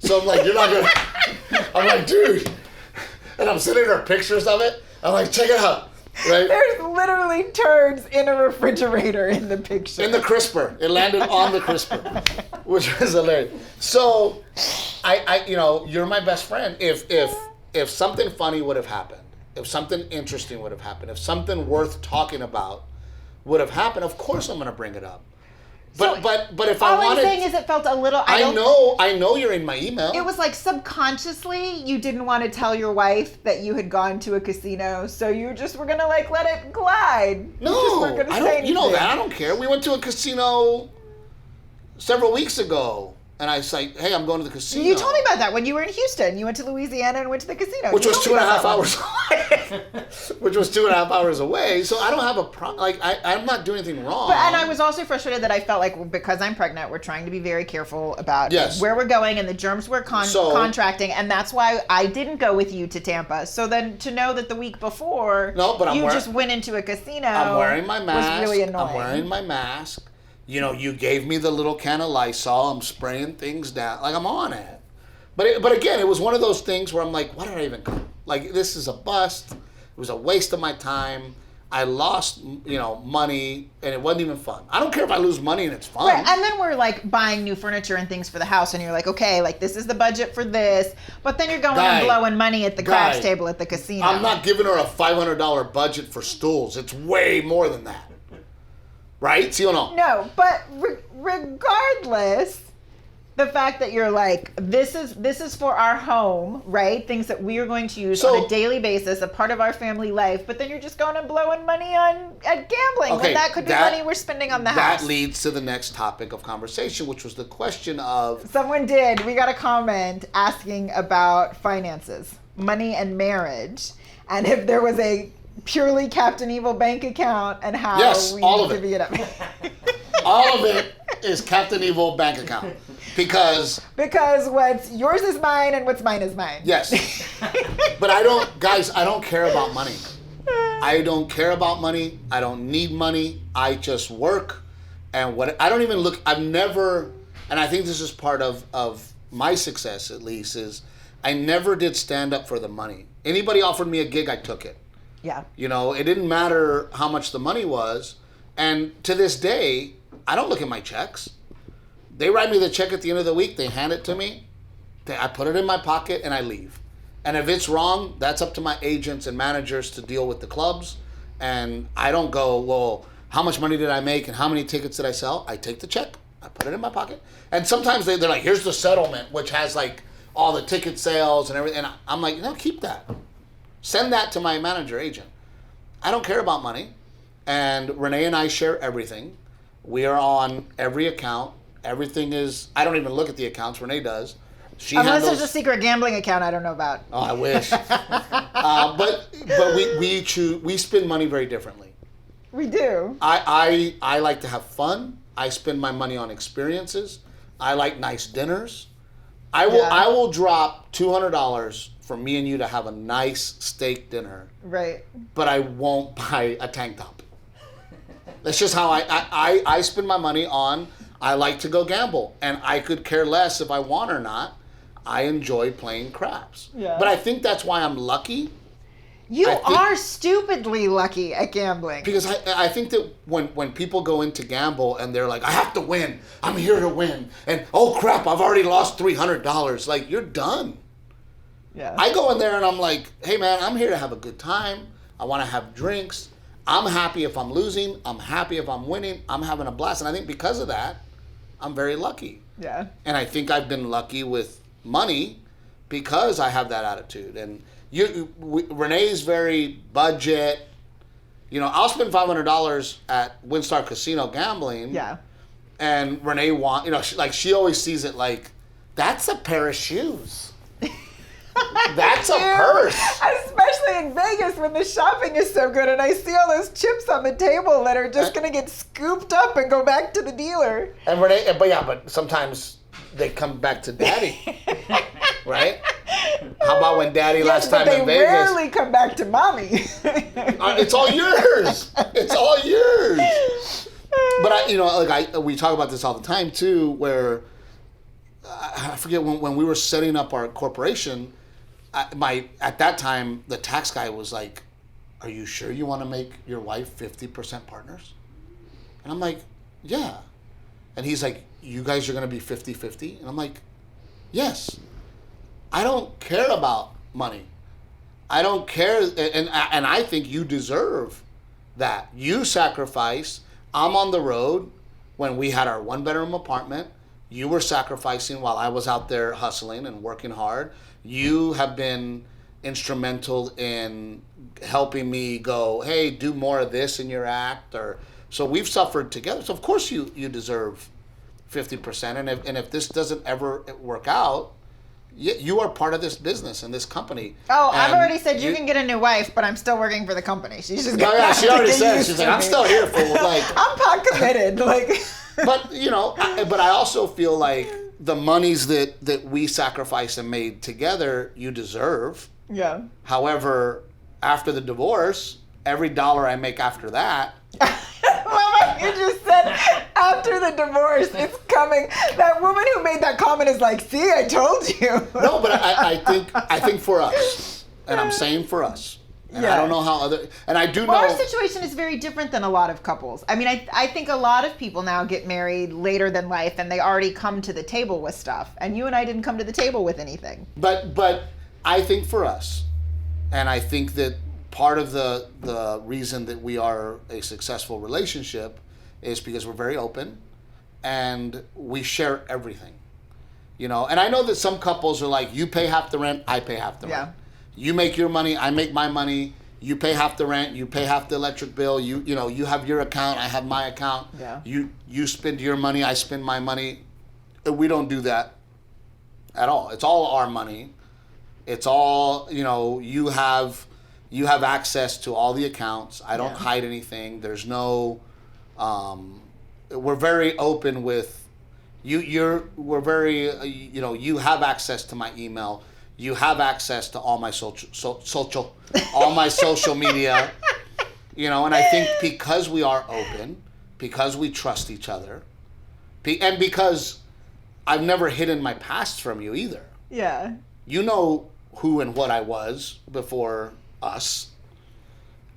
So I'm like, you're not going to, I'm like, dude. And I'm sending her pictures of it. I'm like, check it out. Right? There's literally turds in a refrigerator in the picture. In the crisper. It landed on the crisper, which was hilarious. So, you're my best friend. If something funny would have happened, if something interesting would have happened, if something worth talking about would have happened, of course I'm going to bring it up. But if I wanted, all I'm saying is it felt a little. I know you're in my email. It was like subconsciously you didn't want to tell your wife that you had gone to a casino, so you just were gonna like let it glide. No, I don't. You know that I don't care. We went to a casino several weeks ago. And I was like, hey, I'm going to the casino. You told me about that when you were in Houston. You went to Louisiana and went to the casino. Which was 2.5 hours away. Which was 2.5 hours away. So I don't have a problem. Like, I'm not doing anything wrong. And I was also frustrated that I felt like because I'm pregnant, we're trying to be very careful about where we're going and the germs we're contracting. And that's why I didn't go with you to Tampa. So then to know that the week before, just went into a casino. I'm wearing my mask. Was really annoying. I'm wearing my mask. You gave me the little can of Lysol. I'm spraying things down. Like, I'm on it. But again, it was one of those things where I'm like, why did I even come? Like, this is a bust. It was a waste of my time. I lost, money, and it wasn't even fun. I don't care if I lose money and it's fun. Right, and then we're like buying new furniture and things for the house, and you're like, okay, like this is the budget for this, but then you're going and blowing money at the craps table at the casino. I'm not giving her a $500 budget for stools. It's way more than that. Right? See or no? No, but regardless, the fact that you're like, this is for our home, right? Things that we are going to use on a daily basis, a part of our family life, but then you're just going and blowing money at gambling when that could be money we're spending on the house. That leads to the next topic of conversation, which was the question of... We got a comment asking about finances, money and marriage, and if there was a purely Captain Evil bank account and how we need to divvy it up. All of it is Captain Evil bank account. Because what's yours is mine and what's mine is mine. Yes. But I don't care about money. I don't care about money. I don't need money. I just work. And I've never, and I think this is part of my success at least, is I never did stand up for the money. Anybody offered me a gig, I took it. Yeah. It didn't matter how much the money was. And to this day, I don't look at my checks. They write me the check at the end of the week. They hand it to me. I put it in my pocket and I leave. And if it's wrong, that's up to my agents and managers to deal with the clubs. And I don't go, well, how much money did I make and how many tickets did I sell? I take the check. I put it in my pocket. And sometimes they're like, here's the settlement, which has like all the ticket sales and everything. And I'm like, no, keep that. Send that to my manager agent. I don't care about money. And Renee and I share everything. We are on every account. Everything is, I don't even look at the accounts. Renee does. Unless there's a secret gambling account I don't know about. Oh, I wish. But we spend money very differently. We do. I like to have fun. I spend my money on experiences. I like nice dinners. I will drop $200 for me and you to have a nice steak dinner. Right. But I won't buy a tank top. That's just how I spend my money on. I like to go gamble, and I could care less if I want or not. I enjoy playing craps. Yeah. But I think that's why I'm lucky. You are stupidly lucky at gambling. Because I think that when people go in to gamble and they're like, I have to win. I'm here to win. And oh crap, I've already lost $300. Like, you're done. Yeah. I go in there and I'm like, hey man, I'm here to have a good time. I want to have drinks. I'm happy if I'm losing. I'm happy if I'm winning. I'm having a blast. And I think because of that, I'm very lucky. Yeah. And I think I've been lucky with money because I have that attitude. And Renee's very budget. I'll spend $500 at WinStar Casino gambling. Yeah. And Renee she always sees it like, that's a pair of shoes. That's a purse. Especially in Vegas when the shopping is so good and I see all those chips on the table that are just going to get scooped up and go back to the dealer. And Renee, but sometimes they come back to daddy, right? How about when daddy last time in Vegas? They rarely come back to mommy. It's all yours. It's all yours. But we talk about this all the time too, where I forget when we were setting up our corporation, at that time the tax guy was like, "Are you sure you want to make your wife 50% partners?" And I'm like, "Yeah." And he's like, "You guys are going to be 50-50?" And I'm like, "Yes." I don't care about money. I don't care, and I think you deserve that. You sacrifice. I'm on the road. When we had our 1-bedroom apartment, you were sacrificing while I was out there hustling and working hard. You have been instrumental in helping me go, hey, do more of this in your act. So we've suffered together. So of course you deserve 50%. And if this doesn't ever work out, you are part of this business and this company. Oh, and I've already said you can get a new wife, but I'm still working for the company. She's just she already said, she's like, I'm still here for I'm pot committed. But but I also feel like the monies that we sacrificed and made together, you deserve. Yeah. However, after the divorce, every dollar I make after that. Mama, you just said after the divorce, it's coming. That woman who made that comment is like, see, I told you. No, but I think for us, and I'm saying for us, and I don't know how and I do know. Our situation is very different than a lot of couples. I mean, I think a lot of people now get married later than life, and they already come to the table with stuff. And you and I didn't come to the table with anything. But I think for us, and I think that part of the reason that we are a successful relationship is because we're very open and we share everything, and I know that some couples are like, you pay half the rent, I pay half the rent. You make your money, I make my money, you pay half the rent, you pay half the electric bill, you have your account, I have my account. Yeah. You spend your money, I spend my money. We don't do that at all. It's all our money. It's all, you have access to all the accounts. I don't hide anything. There's no, we're very open with you. We're very, you have access to my email. You have access to all my all my social media, and I think because we are open, because we trust each other, and because I've never hidden my past from you either. Yeah. You know who and what I was before us.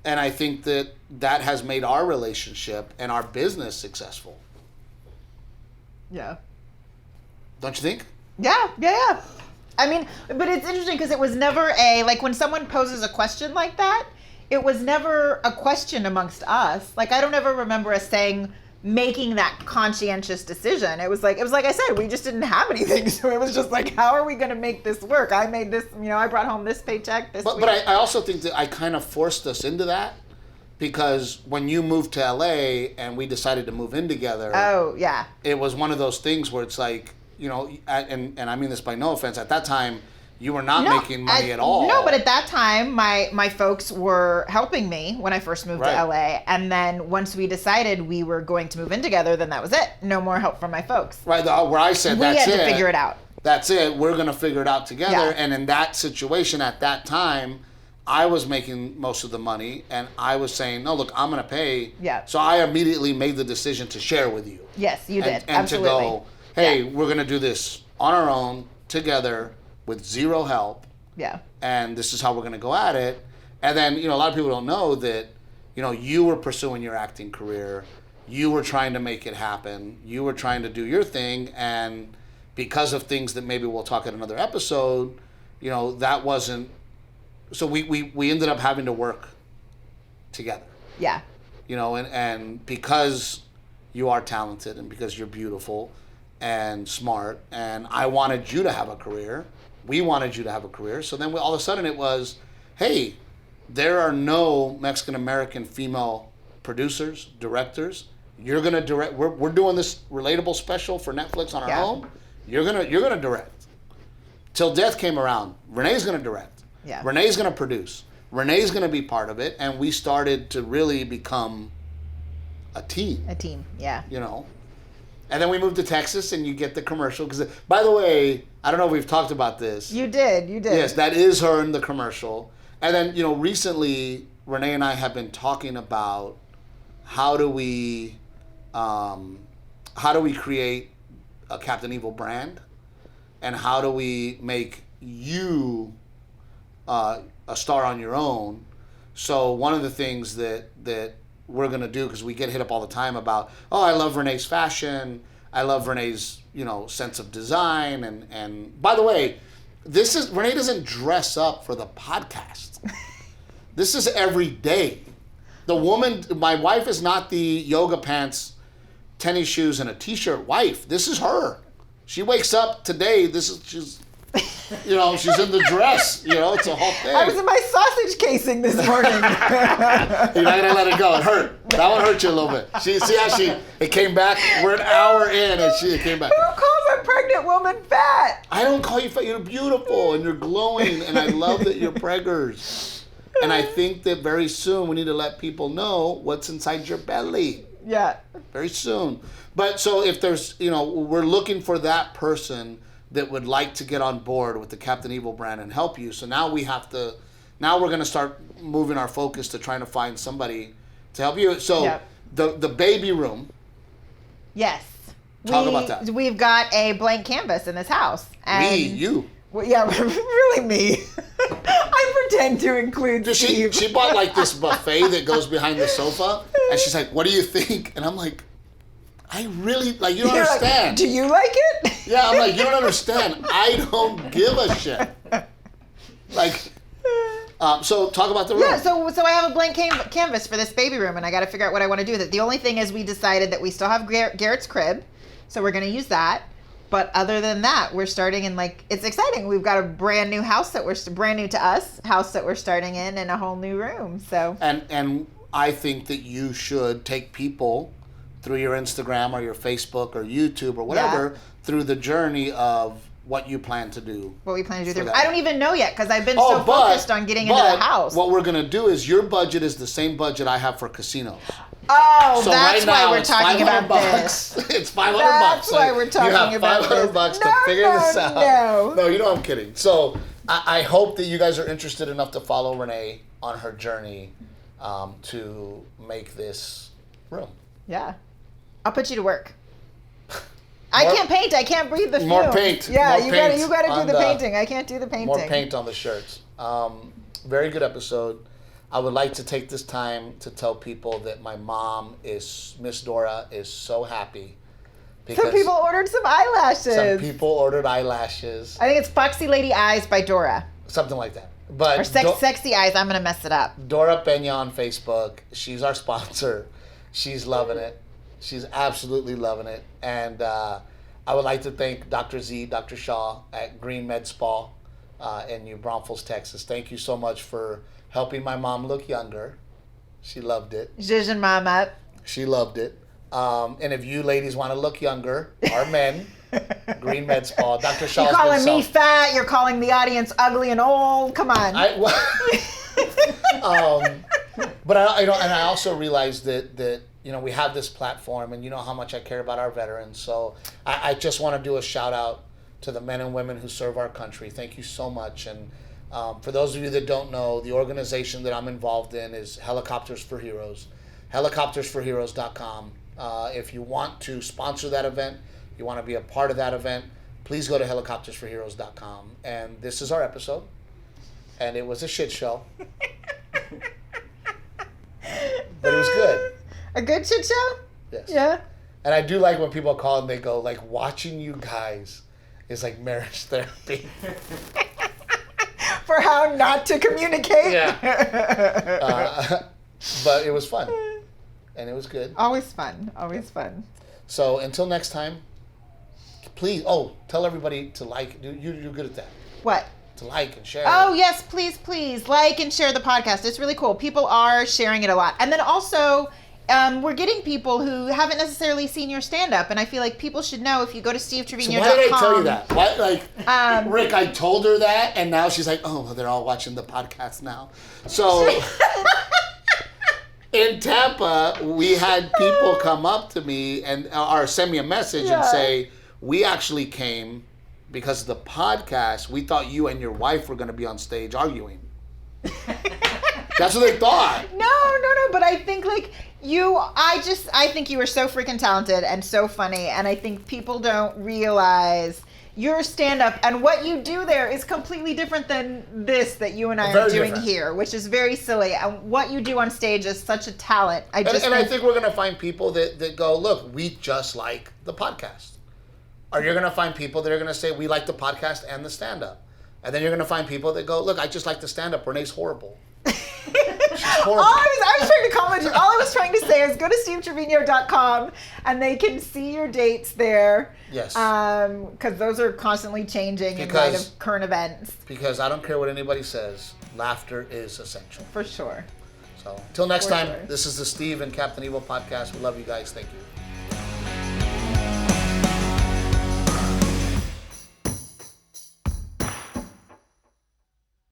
And I think that has made our relationship and our business successful. Yeah. Don't you think? Yeah. I mean, but it's interesting because it was never when someone poses a question like that, it was never a question amongst us. Like, I don't ever remember us making that conscientious decision. It was like I said, we just didn't have anything. So it was just like, how are we going to make this work? I made this, I brought home this paycheck this week. But I also think that I kind of forced us into that because when you moved to LA and we decided to move in together. Oh, yeah. It was one of those things where it's like, and I mean this by no offense, at that time, you were not making money at all. No, but at that time, my folks were helping me when I first moved to LA. And then once we decided we were going to move in together, then that was it. No more help from my folks. Right, where I said that's it. We had to figure it out. That's it. We're going to figure it out together. Yeah. And in that situation at that time, I was making most of the money. And I was saying, no, look, I'm going to pay. Yeah. So I immediately made the decision to share with you. Yes, you did. And absolutely. To go, hey, we're going to do this on our own, together, with zero help. Yeah. And this is how we're going to go at it. And then, a lot of people don't know that, you were pursuing your acting career. You were trying to make it happen. You were trying to do your thing. And because of things that maybe we'll talk in another episode, that wasn't. So we ended up having to work together. Yeah. And because you are talented and because you're beautiful and smart and I wanted you to have a career, we wanted you to have a career. So then all of a sudden it was, hey, there are no Mexican-American female producers, directors. You're going to direct. We're doing this relatable special for Netflix on our own. You're gonna direct. Till Death came around, Renee's going to direct. Yeah. Renee's going to produce. Renee's going to be part of it. And we started to really become a team. A team, yeah. And then we moved to Texas, and you get the commercial. Because, by the way, I don't know if we've talked about this. You did. Yes, that is her in the commercial. And then, recently, Renee and I have been talking about how do we create a Captain Evil brand, and how do we make you a star on your own. So one of the things that we're going to do, because we get hit up all the time about, I love Renee's fashion, I love Renee's sense of design, and by the way, Renee doesn't dress up for the podcast. This is every day. The woman, my wife, is not the yoga pants, tennis shoes, and a t-shirt wife. This is her. She wakes up today. She's in the dress. It's a whole thing. I was in my sausage casing this morning. You're not gonna let it go. It hurt. That one hurt you a little bit. See how it came back. We're an hour in, and it came back. Who calls a pregnant woman fat? I don't call you fat. You're beautiful, and you're glowing, and I love that you're preggers. And I think that very soon we need to let people know what's inside your belly. Yeah. Very soon. But so if there's, we're looking for that person that would like to get on board with the Captain Evil brand and help you. So now we're going to start moving our focus to trying to find somebody to help you. So the baby room. Yes. Talk about that. We've got a blank canvas in this house. And you. Well, yeah, really me. I pretend to include Steve. She bought like this buffet that goes behind the sofa, and she's like, "What do you think?" And I'm like, "I really you don't You're understand. Like, do you like it?" Yeah, I'm like, "You don't understand. I don't give a shit." So talk about the room. Yeah, so I have a blank canvas for this baby room, and I got to figure out what I want to do with it. The only thing is we decided that we still have Garrett's crib, so we're going to use that. But other than that, we're starting in it's exciting. We've got a brand new house brand new to us, house that we're starting in a whole new room. So and I think that you should take people through your Instagram or your Facebook or YouTube or whatever through the journey of what you plan to do. What we plan to do. I don't even know yet because I've been so focused on getting into the house. What we're going to do is your budget is the same budget I have for casinos. Oh, so that's right now, why we're talking about this. It's $500. That's why we're talking about this. You have $500 to figure this out. No, I'm kidding. So I hope that you guys are interested enough to follow Renee on her journey to make this room. Yeah. I'll put you to work. I can't paint. I can't breathe the fumes. More paint. Yeah, you gotta do the painting. I can't do the painting. More paint on the shirts. Very good episode. I would like to take this time to tell people that my mom Miss Dora is so happy. Some people ordered some eyelashes. Some people ordered eyelashes. I think it's Foxy Lady Eyes by Dora. Something like that. But or Sexy Eyes. I'm going to mess it up. Dora Peña on Facebook. She's our sponsor. She's loving it. She's absolutely loving it. And I would like to thank Dr. Z, Dr. Shaw at Green Med Spa in New Braunfels, Texas. Thank you so much for helping my mom look younger. She loved it. Zhuzhin mom up. She loved it. And if you ladies want to look younger, or men, Green Med Spa, Dr. Shaw's You're calling me fat. You're calling the audience ugly and old. Come on. But I also realized that we have this platform, and you know how much I care about our veterans. So I just want to do a shout out to the men and women who serve our country. Thank you so much. And for those of you that don't know, the organization that I'm involved in is Helicopters for Heroes, helicoptersforheroes.com. If you want to sponsor that event, you want to be a part of that event, please go to helicoptersforheroes.com. And this is our episode, and it was a shit show, but it was good. A good shit show? Yes. Yeah. And I do like when people call and they go, watching you guys is like marriage therapy. For how not to communicate? Yeah. But it was fun. And it was good. Always fun. Always fun. So until next time, please, tell everybody to you're good at that. What? To like and share. Oh, yes, please like and share the podcast. It's really cool. People are sharing it a lot. And then also, we're getting people who haven't necessarily seen your stand-up, and I feel like people should know if you go to stevetrevino.com. So why did I tell you that? Why, Rick, I told her that, and now she's like, they're all watching the podcast now. So, In Tampa, we had people come up to me and or send me a message and say, we actually came because of the podcast. We thought you and your wife were going to be on stage arguing. That's what they thought. No. But I think like I think you were so freaking talented and so funny. And I think people don't realize your stand-up and what you do there is completely different than this that you and I are doing here, which is very silly. And what you do on stage is such a talent. I think we're going to find people that go, look, we just like the podcast. Or you're going to find people that are going to say, we like the podcast and the stand-up. And then you're going to find people that go, look, I just like the stand-up. Renee's horrible. She's horrible. I was trying to comment. All I was trying to say is go to stevetrevino.com and they can see your dates there. Yes. Because those are constantly changing in light of current events. Because I don't care what anybody says, laughter is essential. For sure. So until next time, this is the Steve and Captain Evil podcast. We love you guys. Thank you.